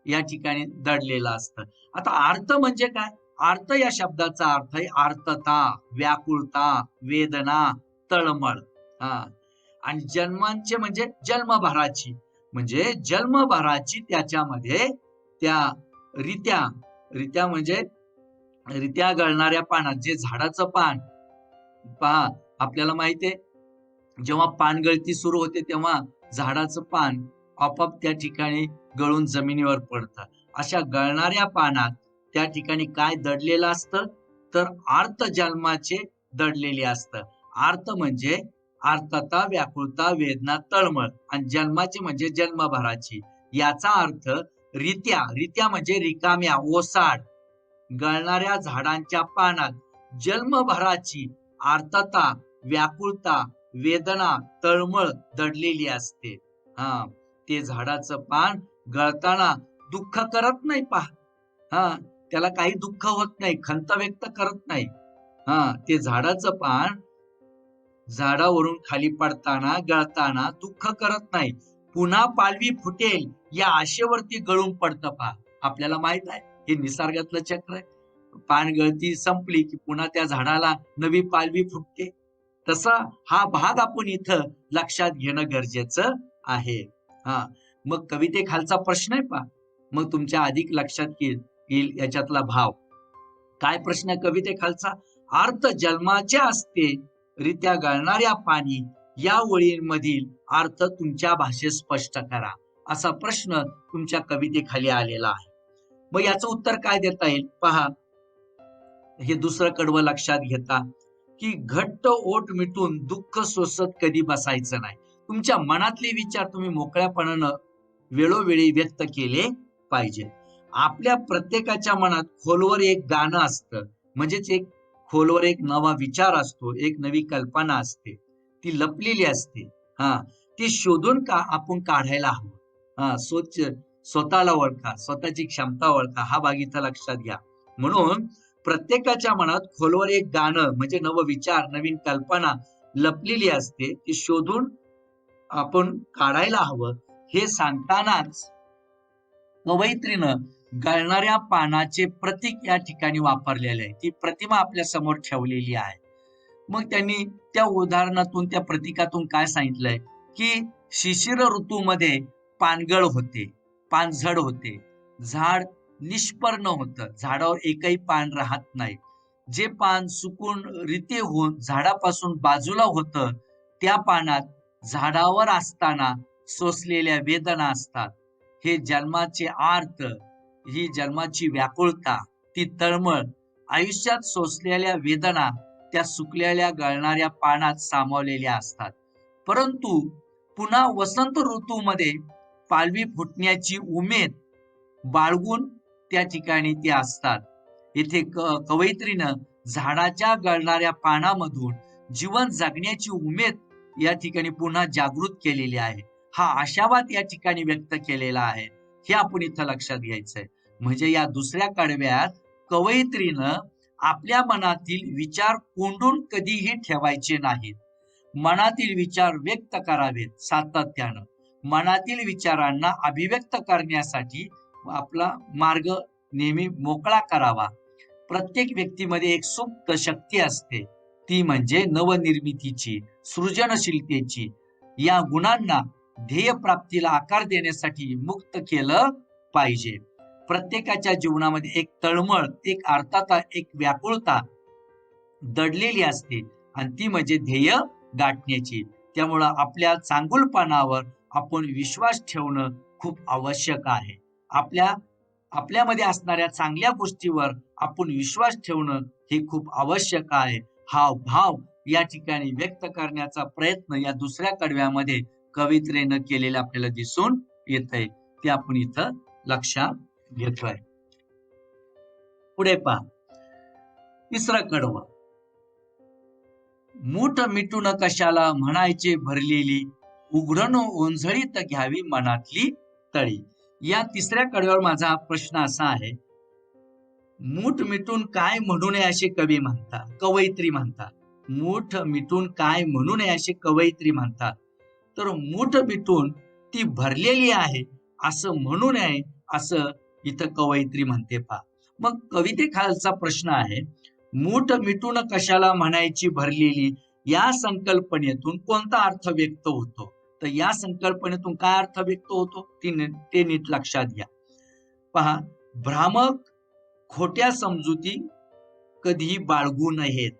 या ठिकाणी दडलेलं असतं. आता आर्त म्हणजे काय? आर्त या शब्दाचा अर्थ आहे आर्तता, व्याकुळता, वेदना, तळमळ. आणि जन्मांचे म्हणजे जन्मभराची, म्हणजे जन्मभराची त्याच्यामध्ये त्या रित्या म्हणजे रित्या गळणाऱ्या पानात, जे झाडाचं पान पहा, आपल्याला माहितीये जेव्हा पानगळती सुरू होते तेव्हा झाडाचं पान आपोआप त्या ठिकाणी गळून जमिनीवर पडतं. अशा गळणाऱ्या पानात त्या ठिकाणी काय दडलेलं असतं? तर आर्त जन्माचे दडलेले असतं. आर्त म्हणजे आर्तता, व्याकुळता, वेदना, तळमळ आणि जन्माची म्हणजे जन्मभराची. याचा अर्थ रित्या म्हणजे रिकाम्या, ओसाड गळणाऱ्या झाडांच्या पानात जन्मभराची आर्तता, व्याकुळता, वेदना, तळमळ दडलेली असते. ते झाडाचं पान गळताना दुःख करत नाही पहा. त्याला काही दुःख होत नाही, खंत व्यक्त करत नाही. ते झाडाचं पान झाडावरून खाली पडताना, गळताना दुःख करत नाही. पुन्हा पालवी फुटेल या आशेवरती गळून पडतं पहा. आपल्याला माहित आहे हे निसर्गातलं चक्र आहे. पानगळती संपली की पुन्हा त्या झाडाला नवी पालवी फुटते. तसा हा भाग आपण इथं लक्षात घेणं गरजेचं आहे. मग कवितेखालचा प्रश्न आहे पहा. मग तुमच्या अधिक लक्षात येईल याच्यातला भाव. काय प्रश्न आहे कवितेखालचा? अर्थ जन्माचे असते, रित्या गळणाऱ्या पाणी या ओळींमधील अर्थ तुमच्या भाषेत स्पष्ट करा. असा प्रश्न तुमच्या कवितेखाली आलेला आहे. मग याचं उत्तर काय देता येईल पहा. हे दुसरं कडवं लक्षात घेता की घट्ट ओठ मिटून दुःख सोसत कधी बसायचं नाही. तुमच्या मनातले विचार तुम्ही मोकळ्यापणानं वेळोवेळी व्यक्त केले पाहिजे. आपल्या प्रत्येकाच्या मनात खोलवर एक गाणं असतं, म्हणजेच एक खोलवर एक नवा विचार असतो, एक नवी कल्पना असते, ती लपलेली असते. ती शोधून आपण काढायला हवं. स्वतःला ओळखा, स्वतःची क्षमता ओळखा, हा भाग इथं लक्षात घ्या. म्हणून प्रत्येकाच्या मनात खोलवर एक गाणं म्हणजे नवविचार, नवीन कल्पना लपलेली असते, ती शोधून आपण काढायला हवं. हे सांगतानाच कवयित्रीनं गळणाऱ्या पानाचे प्रतीक या ठिकाणी वापरलेले आहे. ती प्रतिमा आपल्या समोर ठेवलेली आहे. मग त्यांनी त्या उदाहरणातून, त्या प्रतीकातून काय सांगितलंय, की शिशिर ऋतूमध्ये पानगळ होते, पानझड होते, झाड निष्पर्ण होतं, झाडावर एकही पान राहत नाही. जे पान सुकून रिते होऊन झाडापासून बाजूला होतं, त्या पानात झाडावर असताना सोसलेल्या वेदना असतात. हे जन्माचे आर्त, ही जन्माची व्याकुळता, ती तळमळ, आयुष्यात सोसलेल्या वेदना त्या सुकलेल्या गळणाऱ्या पानात सामावलेल्या असतात. परंतु पुन्हा वसंत ऋतूमध्ये पालवी फुटण्याची उमेद बाळगून त्या ठिकाणी ते असतात. येथे कवयित्रीनं झाडाच्या गळणाऱ्या पानामधून जीवन जगण्याची उमेद या ठिकाणी पुन्हा जागृत केलेली आहे. हा आशावाद या ठिकाणी व्यक्त केलेला आहे. हे आपण इथं लक्षात घ्यायचंय. म्हणजे या दुसऱ्या कडव्यात कवयित्रीनं आपल्या मनातील विचार कोंडून कधीही ठेवायचे नाहीत. मनातील विचार व्यक्त करावेत सातत्यानं. मनातील विचारांना अभिव्यक्त करण्यासाठी आपला मार्ग नेहमी मोकळा करावा. प्रत्येक व्यक्तीमध्ये एक सुप्त शक्ती असते, ती म्हणजे नवनिर्मितीची, सृजनशीलतेची. या गुणांना ध्येय प्राप्तीला आकार देण्यासाठी मुक्त केलं पाहिजे. प्रत्येकाच्या जीवनामध्ये एक तळमळ, एक अर्थात एक व्याकुळता दडलेली असते आणि ती म्हणजे ध्येय गाठण्याची. त्यामुळं आपल्या चांगुलपणावर आपण विश्वास ठेवणं खूप आवश्यक आहे. आपल्यामध्ये असणाऱ्या चांगल्या गोष्टीवर आपण विश्वास ठेवणं हे खूप आवश्यक आहे. हा भाव या ठिकाणी व्यक्त करण्याचा प्रयत्न या दुसऱ्या कडव्यामध्ये कवयित्रीनं केलेला आपल्याला दिसून येतंय. ते आपण इथं लक्षात घेतोय. पुढे पहा, तिसरं कडवं. मूठ मिटून कशाला म्हणायचे भरलेली, उघडून ओंजळीत घ्यावी मनातली तळी. या तिसऱ्या कडव्यावर माझा प्रश्न असा आहे, मूठ मिटून काय म्हणू नये असे कवी म्हणतात, कवयित्री म्हणतात. मूठ मिटून काय म्हणू नये असे कवयित्री म्हणतात. तर मूठ मिटून ती भरलेली आहे असं म्हणू नये असं इथं कवयित्री म्हणते पहा. मग कवितेखालचा प्रश्न आहे, मूठ मिटून कशाला म्हणायची भरलेली, या संकल्पनेतून कोणता अर्थ व्यक्त होतो? तर या संकल्पनेतून काय अर्थ व्यक्त होतो ते नीट लक्षात घ्या. पहा, भ्रामक खोट्या समजुती कधीही बाळगू नयेत.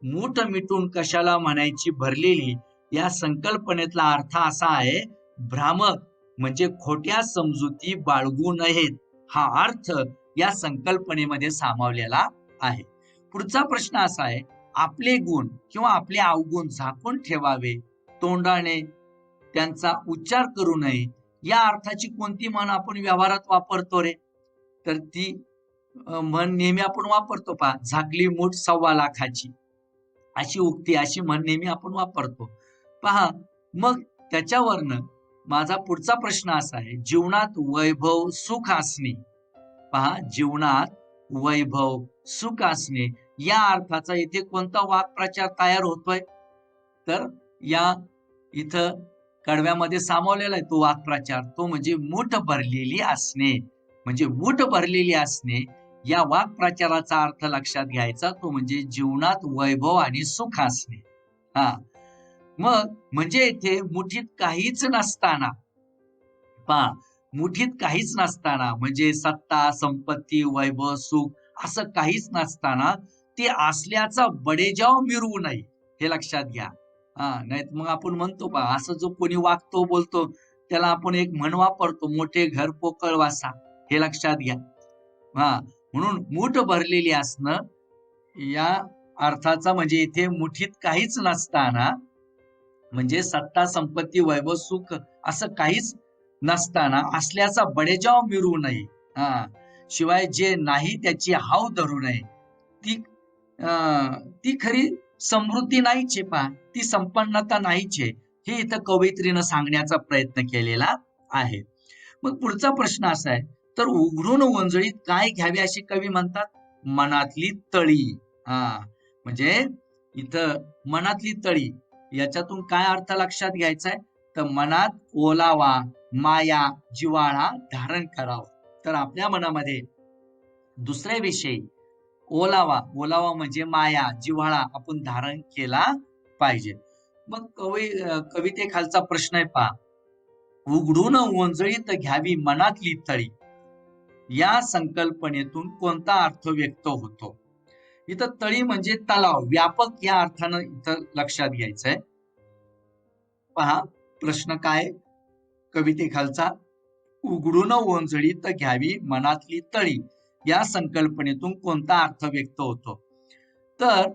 मूठ मिटून कशाला म्हणायची भरलेली या संकल्पनेतला अर्थ असा आहे, भ्रामक म्हणजे खोट्या समजुती बाळगू नयेत. हा अर्थ या संकल्पनेमध्ये सामावलेला आहे. पुढचा प्रश्न असा आहे, आपले गुण किंवा आपले अवगुण झाकून ठेवावे, तोंडाने त्यांचा उच्चार करू नये. या अर्थाची कोणती म्हण आपण व्यवहारात वापरतो रे? तर ती म्हण नेहमी आपण वापरतो पहा, झाकली मूठ 1.25 लाखाची. अशी उक्ती, अशी म्हण नेहमी आपण वापरतो. पहा, मग त्याच्यावरनं माझा पुढचा प्रश्न असा आहे, जीवनात वैभव सुख असणे. पहा, जीवनात वैभव सुख असणे या अर्थाचा इथे कोणता वाक्प्रचार तयार होतोय? तर या इथं कडव्यामध्ये सामावलेला आहे तो वाक्प्रचार, तो म्हणजे मूठ भरलेली असणे. म्हणजे मूठ भरलेली असणे या वाक्प्रचाराचा अर्थ लक्षात घ्यायचा, तो म्हणजे जीवनात वैभव आणि सुख असणे. हा, मग म्हणजे इथे मुठीत काहीच नसताना, पहा, मुठीत काहीच नसताना म्हणजे सत्ता, संपत्ती, वैभव, सुख असं काहीच नसताना ते असल्याचा बडेजाव मिरवू नये, हे लक्षात घ्या. नाही मग आपण म्हणतो पहा, असं जो कोणी वागतो बोलतो त्याला आपण एक म्हण वापरतो, मोठे घर पोकळ वासा. हे लक्षात घ्या. म्हणून मूठ भरलेली असणं या अर्थाचा म्हणजे इथे मुठीत काहीच नसताना म्हणजे सत्ता, संपत्ती, वैभव, सुख असं काहीच नसताना असल्याचा बडेजाव मिरवू नये. शिवाय जे नाही त्याची हाव धरू नये. ती खरी समृद्धी नाहीच आहे पहा, ती संपन्नता नाहीच आहे. हे इथं कवयित्रीनं सांगण्याचा प्रयत्न केलेला आहे. मग पुढचा प्रश्न असा आहे, तर उघडून ओंजळीत काय घ्यावे असे कवी म्हणतात? मनातली तळी. म्हणजे इथं मनातली तळी याच्यातून काय अर्थ लक्षात घ्यायचा आहे? तर मनात ओलावा, माया, जिव्हाळा धारण करावा. तर आपल्या मनामध्ये दुसऱ्याविषयी ओलावा, ओलावा म्हणजे माया, जिव्हाळा आपण धारण केला पाहिजे. मग कवितेखालचा प्रश्न आहे पहा. उघडून ओंजळीत घ्यावी मनातली तळी, या संकल्पनेतून कोणता अर्थ व्यक्त होतो? इथं तळी म्हणजे तलाव, व्यापक या अर्थानं इथं लक्षात घ्यायचंय. पहा प्रश्न काय कवितेखालचा. उघडून ओंजळीत घ्यावी मनातली तळी, या संकल्पनेतून कोणता अर्थ व्यक्त होतो? तर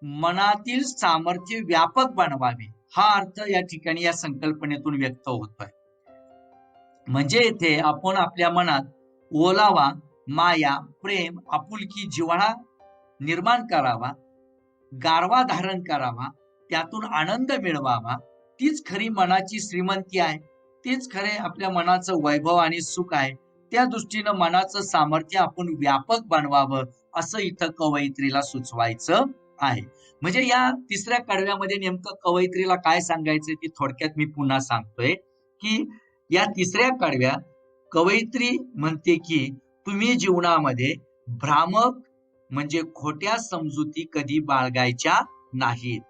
मनातील सामर्थ्य व्यापक बनवावे, हा अर्थ या ठिकाणी या संकल्पनेतून व्यक्त होतोय. म्हणजे इथे आपण आपल्या मनात ओलावा, माया, प्रेम, आपुलकी, जिव्हाळा निर्माण करावा, गारवा धारण करावा, त्यातून आनंद मिळवावा. तीच खरी मनाची श्रीमंती आहे. तीच खरे आपल्या मनाचं वैभव आणि सुख आहे. त्या दृष्टीनं मनाचं सामर्थ्य आपण व्यापक बनवावं, असं इथं कवयित्रीला सुचवायचं आहे. म्हणजे या तिसऱ्या कडव्यामध्ये नेमकं कवयित्रीला काय सांगायचंय ते थोडक्यात मी पुन्हा सांगतोय, की या तिसऱ्या कडव्यात कवयित्री म्हणते की तुम्ही जीवनामध्ये भ्रामक म्हणजे खोट्या समजुती कधी बाळगायच्या नाहीत.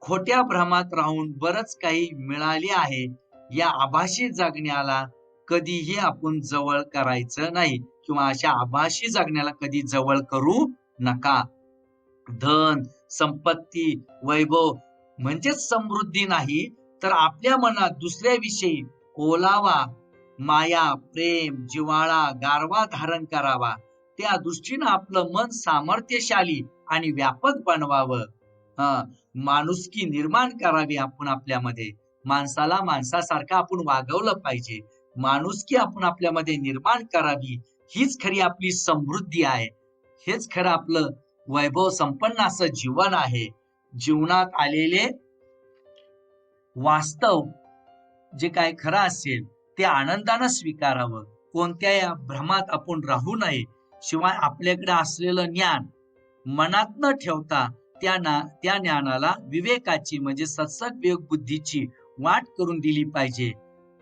खोट्या भ्रमात राहून बरंच काही मिळाले आहे, या आभासी जगण्याला कधीही आपण जवळ करायचं नाही, किंवा अशा आभासी जगण्याला कधी जवळ करू नका. धन, संपत्ती, वैभव म्हणजेच समृद्धी नाही, तर आपल्या मनात दुसऱ्याविषयी ओलावा, माया, प्रेम, जिव्हाळा, गारवा धारण करावा. त्या दृष्टीनं आपलं मन सामर्थ्यशाली आणि व्यापक बनवावं. माणुसकी निर्माण करावी आपण आपल्यामध्ये. माणसाला माणसासारखं आपण वागवलं पाहिजे. माणुसकी आपण आपल्यामध्ये निर्माण करावी. हीच खरी आपली समृद्धी आहे. हेच खरं आपलं वैभव संपन्न असं जीवन आहे. जीवनात आलेले वास्तव जे काय खरं असेल ते आनंदानं स्वीकारावं. कोणत्या भ्रमात आपण राहू नये. शिवाय आपल्याकडे असलेलं ज्ञान मनात न ठेवता त्या ज्ञानाला विवेकाची म्हणजे सत्सद्विवेक बुद्धीची वाट करून दिली पाहिजे.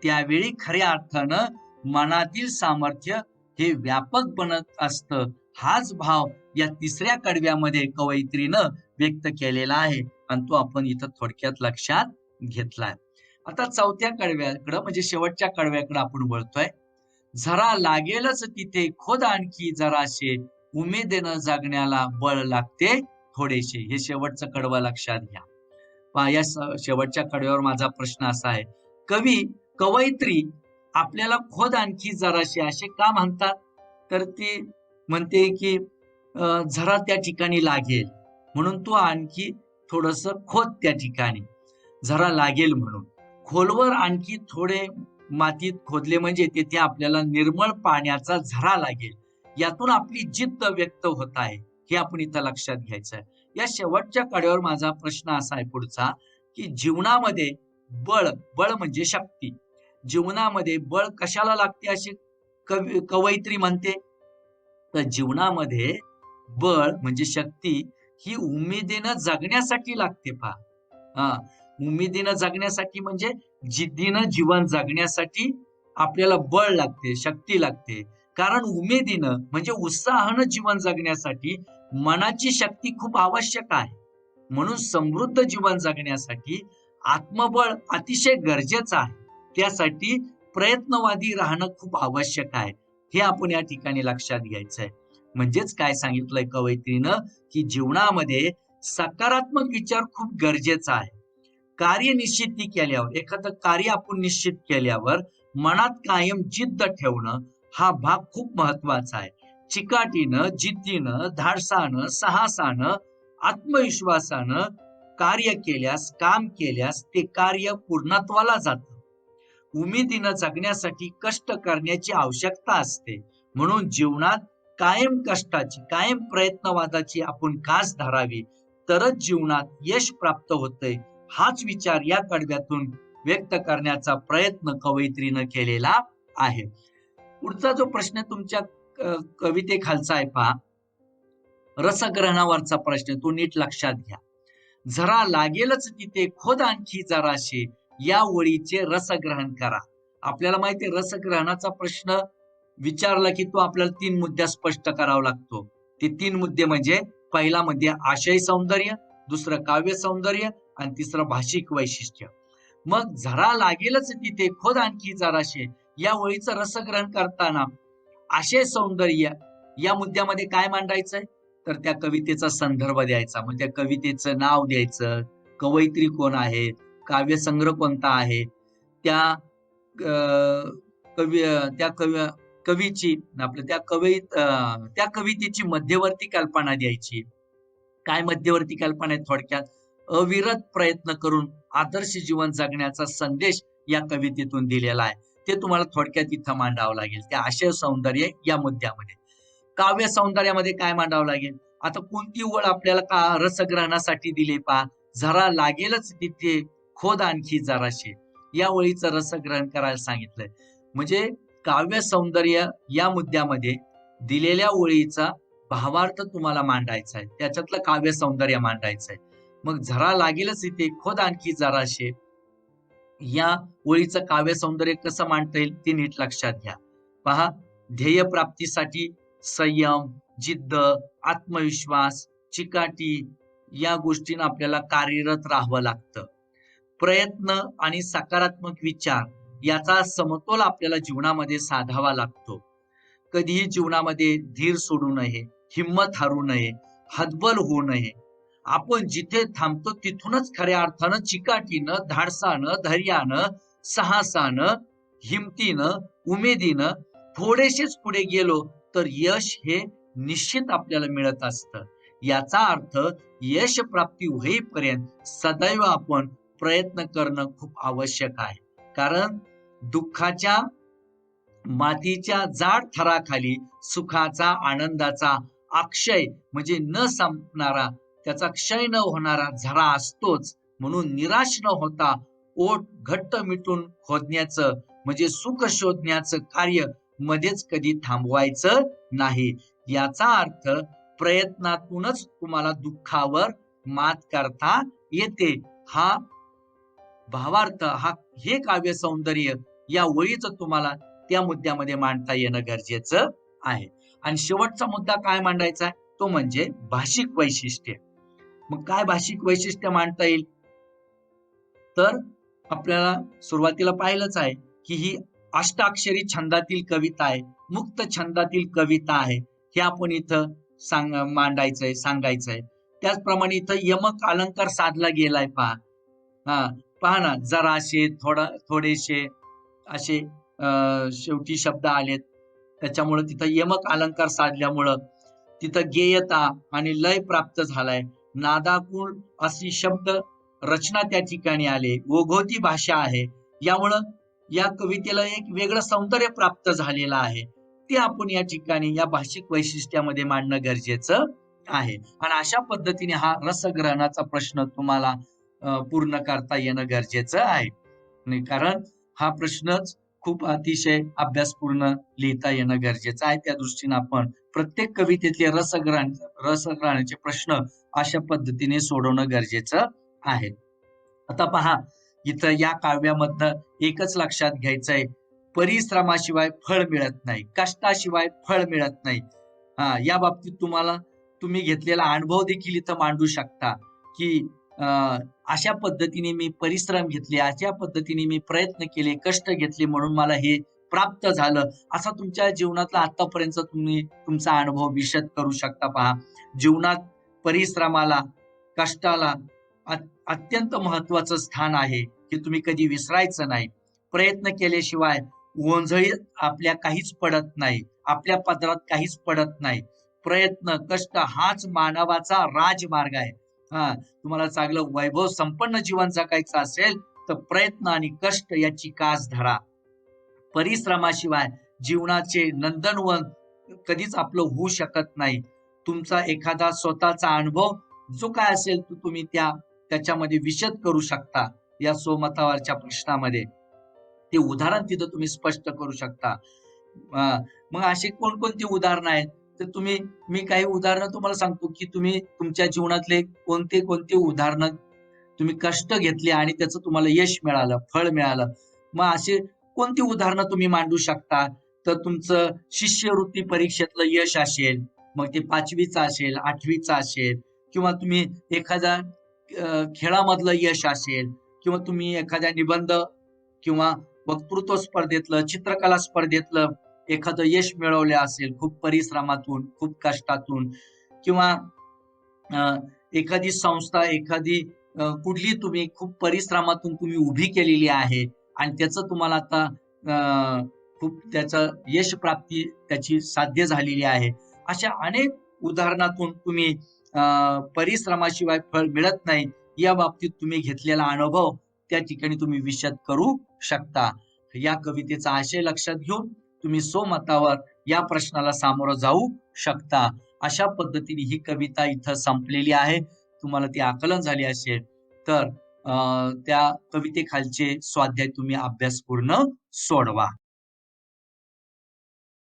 त्यावेळी खऱ्या अर्थानं मनातील सामर्थ्य हे व्यापक बनत असतं. हाच भाव या तिसऱ्या कडव्यामध्ये कवयित्रीनं व्यक्त केलेला आहे आणि तो आपण इथं थोडक्यात लक्षात घेतलाय. आता चौथ्या कडव्याकडं म्हणजे शेवटच्या कडव्याकडे आपण वळतोय. जरा लागेलच तिथे खोद आणखी जराशे, उमेदीनं जगण्याला बळ लागते थोडेसे. हे शेवटचं कडवं लक्षात घ्या. पहा या शेवटच्या कडव्यावर माझा प्रश्न असा आहे, कवयित्री आपल्याला खोद आणखी जराशे असे का म्हणतात? तर ती म्हणते की झरा त्या ठिकाणी लागेल म्हणून तू आणखी थोडस खोद त्या ठिकाणी, झरा लागेल म्हणून. खोलवर आणखी थोडे मातीत खोदले म्हणजे तिथे आपल्याला निर्मळ पाण्याचा झरा लागेल. यातून आपली जिद्द व्यक्त होत आहे, हे आपण इथं लक्षात घ्यायचं आहे. या शेवटच्या कडव्यावर माझा प्रश्न असा आहे पुढचा, की जीवनामध्ये बळ, बळ म्हणजे शक्ती, जीवनामध्ये बळ कशाला लागते अशी कवयित्री म्हणते? तर जीवनामध्ये बळ म्हणजे शक्ती ही उमेदीनं जगण्यासाठी लागते. पहा, उमेदीनं जगण्यासाठी म्हणजे जिद्दीनं जीवन जगण्यासाठी आपल्याला बळ लागते, शक्ती लागते. कारण उमेदीनं म्हणजे उत्साहानं जीवन जगण्यासाठी मनाची शक्ती खूप आवश्यक आहे. म्हणून समृद्ध जीवन जगण्यासाठी आत्मबळ अतिशय गरजेचं आहे. त्यासाठी प्रयत्नवादी राहणं खूप आवश्यक आहे. हे आपण या ठिकाणी लक्षात घ्यायचंय. म्हणजेच काय सांगितलंय कवयित्रीनं, की जीवनामध्ये सकारात्मक विचार खूप गरजेचा आहे. कार्य निश्चिती केल्यावर, एखादं कार्य आपण निश्चित केल्यावर मनात कायम जिद्द ठेवणं हा भाग खूप महत्वाचा आहे. चिकाटीनं, जिद्दीनं, धाडसानं, साहसानं, आत्मविश्वासानं कार्य केल्यास, काम केल्यास ते कार्य पूर्णत्वाला जातं. उमेदीनं जगण्यासाठी कष्ट करण्याची आवश्यकता असते. म्हणून जीवनात कायम कष्टाची, कायम प्रयत्नवादाची आपण कास धरावी, तरच जीवनात यश प्राप्त होतंय. हाच विचार या कडव्यातून व्यक्त करण्याचा प्रयत्न कवयित्रीनं केलेला आहे. पुढचा जो प्रश्न तुमच्या कवितेखालचा आहे पहा, रसग्रहणावरचा प्रश्न, तो नीट लक्षात घ्या. जरा लागेलच तिथे खोद आणखी जराशे, या ओळीचे रसग्रहण करा. आपल्याला माहिती आहे रसग्रहणाचा प्रश्न विचारला की तो आपल्याला 3 मुद्द्यात स्पष्ट करावा लागतो. ते 3 मुद्दे म्हणजे पहिला मध्ये आशय सौंदर्य, दुसरं काव्य सौंदर्य आणि तिसरं भाषिक वैशिष्ट्य. मग झरा लागेलच तिथे खोद आणखी जराशे या ओळीचं रसग्रहण करताना आशय सौंदर्य या मुद्द्यामध्ये काय मांडायचंय, तर त्या कवितेचा संदर्भ द्यायचा. मग त्या कवितेचं नाव द्यायचं, कवयित्री कोण आहे, काव्यसंग्रह कोणता आहे, त्या कवी त्या कवीची आपल्या त्या कवितेची मध्यवर्ती कल्पना द्यायची. काय मध्यवर्ती कल्पना आहे थोडक्यात, अविरत प्रयत्न करून आदर्श जीवन जगण्याचा संदेश या कवितेतून दिलेला आहे. ते तुम्हाला थोडक्यात इथं मांडावं लागेल त्या आशय सौंदर्य या मुद्द्यामध्ये. काव्य सौंदर्यामध्ये काय मांडावं लागेल, आता कोणती ओळ आपल्याला रसग्रहणासाठी दिली पहा, झरा लागेलच तिथे खोद आणखी जराशे या ओळीचं रसग्रहण करायला सांगितलंय. म्हणजे काव्य सौंदर्य या मुद्द्यामध्ये दिलेल्या ओळीचा भावार्थ तुम्हाला मांडायचा आहे, त्याच्यातलं काव्य सौंदर्य मांडायचं आहे. मग झरा लागेलच इथे खोद आणखी जराशे या ओळीचं काव्य सौंदर्य कसं मांडता येईल ते नीट लक्षात घ्या. पहा, ध्येय प्राप्तीसाठी संयम, जिद्द, आत्मविश्वास, चिकाटी या गोष्टींना आपल्याला कार्यरत राहावं लागतं. प्रयत्न आणि सकारात्मक विचार याचा समतोल आपल्याला जीवनामध्ये साधावा लागतो. कधीही जीवनामध्ये धीर सोडू नये, हिंमत हरू नये, हतबल होऊ नये. आपण जिथे थांबतो तिथूनच खऱ्या अर्थानं चिकाटीनं, धाडसानं, धैर्यानं, साहसानं, हिमतीनं, उमेदीनं थोडेसेच पुढे गेलो तर यश हे निश्चित आपल्याला मिळत असतं. याचा अर्थ यश प्राप्ती होईपर्यंत सदैव आपण प्रयत्न करणं खूप आवश्यक आहे. कारण दुःखाच्या मातीच्या जाड थराखाली सुखाचा, आनंदाचा अक्षय म्हणजे न संपणारा, त्याचा क्षय न होणारा झरा असतोच. म्हणून निराश न होता ओठ घट्ट मिटून खोदण्याचं म्हणजे सुख शोधण्याचं कार्य मध्येच कधी थांबवायचं नाही. याचा अर्थ प्रयत्नातूनच तुम्हाला दुःखावर मात करता येते. हा भावार्थ, हे काव्य सौंदर्य या ओळीचं तुम्हाला त्या मुद्द्यामध्ये मांडता येणं गरजेचं आहे. आणि शेवटचा मुद्दा काय मांडायचा आहे, तो म्हणजे भाषिक वैशिष्ट्य. मग काय भाषिक वैशिष्ट्य मांडता येईल, तर आपल्याला सुरुवातीला पाहिलंच आहे की ही अष्टाक्षरी छंदातील कविता आहे, मुक्त छंदातील कविता आहे. हे आपण इथं मांडायचंय, सांगायचंय. त्याचप्रमाणे इथं यमक अलंकार साधला गेलाय पहा. पहा ना, जराशे, थोडेसे असे शेवटी शब्द आलेत. त्याच्यामुळे तिथं यमक अलंकार साधल्यामुळं तिथं गेयता आणि लय प्राप्त झालाय. नादाकुळ अशी शब्द रचना त्या ठिकाणी आले. ओघवती भाषा आहे. यामुळं या कवितेला एक वेगळं सौंदर्य प्राप्त झालेलं आहे. ते आपण या ठिकाणी या भाषिक वैशिष्ट्यामध्ये मांडणं गरजेचं आहे. आणि अशा पद्धतीने हा रसग्रहणाचा प्रश्न तुम्हाला पूर्ण करता येणं गरजेचं आहे. कारण हा प्रश्नच खूप अतिशय अभ्यासपूर्ण लिहिता येणं गरजेचं आहे. त्या दृष्टीने आपण प्रत्येक कवितेतले रसग्रहणाचे प्रश्न अशा पद्धतीने सोडवणं गरजेचं आहे. आता पहा, इथं या काव्यामधनं एकच लक्षात घ्यायचंय, परिश्रमाशिवाय फळ मिळत नाही, कष्टाशिवाय फळ मिळत नाही. या बाबतीत तुम्ही घेतलेला अनुभव देखील इथं मांडू शकता की अशा पद्धतीने मी परिश्रम घेतले, अशा पद्धतीने मी प्रयत्न केले, कष्ट घेतले म्हणून मला हे प्राप्त झालं. असा तुमच्या जीवनातला आतापर्यंत तुम्ही तुमचा अनुभव विशद करू शकता. पहा, जीवनात परिश्रमाला, कष्टाला अत्यंत महत्वाचं स्थान आहे, हे तुम्ही कधी विसरायचं नाही. प्रयत्न केल्याशिवाय ओंजळीत आपल्या काहीच पडत नाही, आपल्या पदरात काहीच पडत नाही. प्रयत्न, कष्ट हाच मानवाचा राजमार्ग आहे. तुम्हाला चांगलं वैभव संपन्न जीवन जगायचं असेल तर प्रयत्न आणि कष्ट याची कास धरा. परिश्रमाशिवाय जीवनाचे नंदनवन कधीच आपलं होऊ शकत नाही. तुमचा एखादा स्वतःचा अनुभव जो काय असेल तो तुम्ही त्याच्यामध्ये विशद करू शकता. या स्वमतावरच्या प्रश्नामध्ये ते उदाहरण तिथं तुम्ही स्पष्ट करू शकता. मग अशी कोणकोणती उदाहरणं आहेत, तर मी काही उदाहरणं तुम्हाला सांगतो की तुम्ही तुमच्या जीवनातले कोणते उदाहरणं तुम्ही कष्ट घेतले आणि त्याचं तुम्हाला यश मिळालं, फळ मिळालं. मग असे कोणती उदाहरणं तुम्ही मांडू शकता, तर तुमचं शिष्यवृत्ती परीक्षेतलं यश असेल, मग ते 5वीचा असेल, 8वीचा असेल किंवा तुम्ही एखाद्या खेळामधलं यश असेल किंवा तुम्ही एखाद्या निबंध किंवा वक्तृत्व स्पर्धेतलं, चित्रकला स्पर्धेतलं एखादं यश मिळवलं असेल, खूप परिश्रमातून, खूप कष्टातून किंवा अ, एखादी संस्था, एखादी कुठली तुम्ही खूप परिश्रमातून तुम्ही उभी केलेली आहे आणि त्याचं तुम्हाला आता खूप त्याचं यश प्राप्ती त्याची साध्य झालेली आहे. अशा अनेक उदाहरणातून तुम्ही परिश्रमाशिवाय फळ मिळत नाही, या बाबतीत तुम्ही घेतलेला अनुभव त्या ठिकाणी तुम्ही विशद करू शकता. या कवितेचा आशय लक्षात घेऊन तुम्ही स्वमतावर या प्रश्नाला सामोरं जाऊ शकता. अशा पद्धतीने ही कविता इथं संपलेली आहे. तुम्हाला ती आकलन झाली असेल, तर त्या कवितेखालचे स्वाध्याय तुम्ही अभ्यासपूर्ण सोडवा.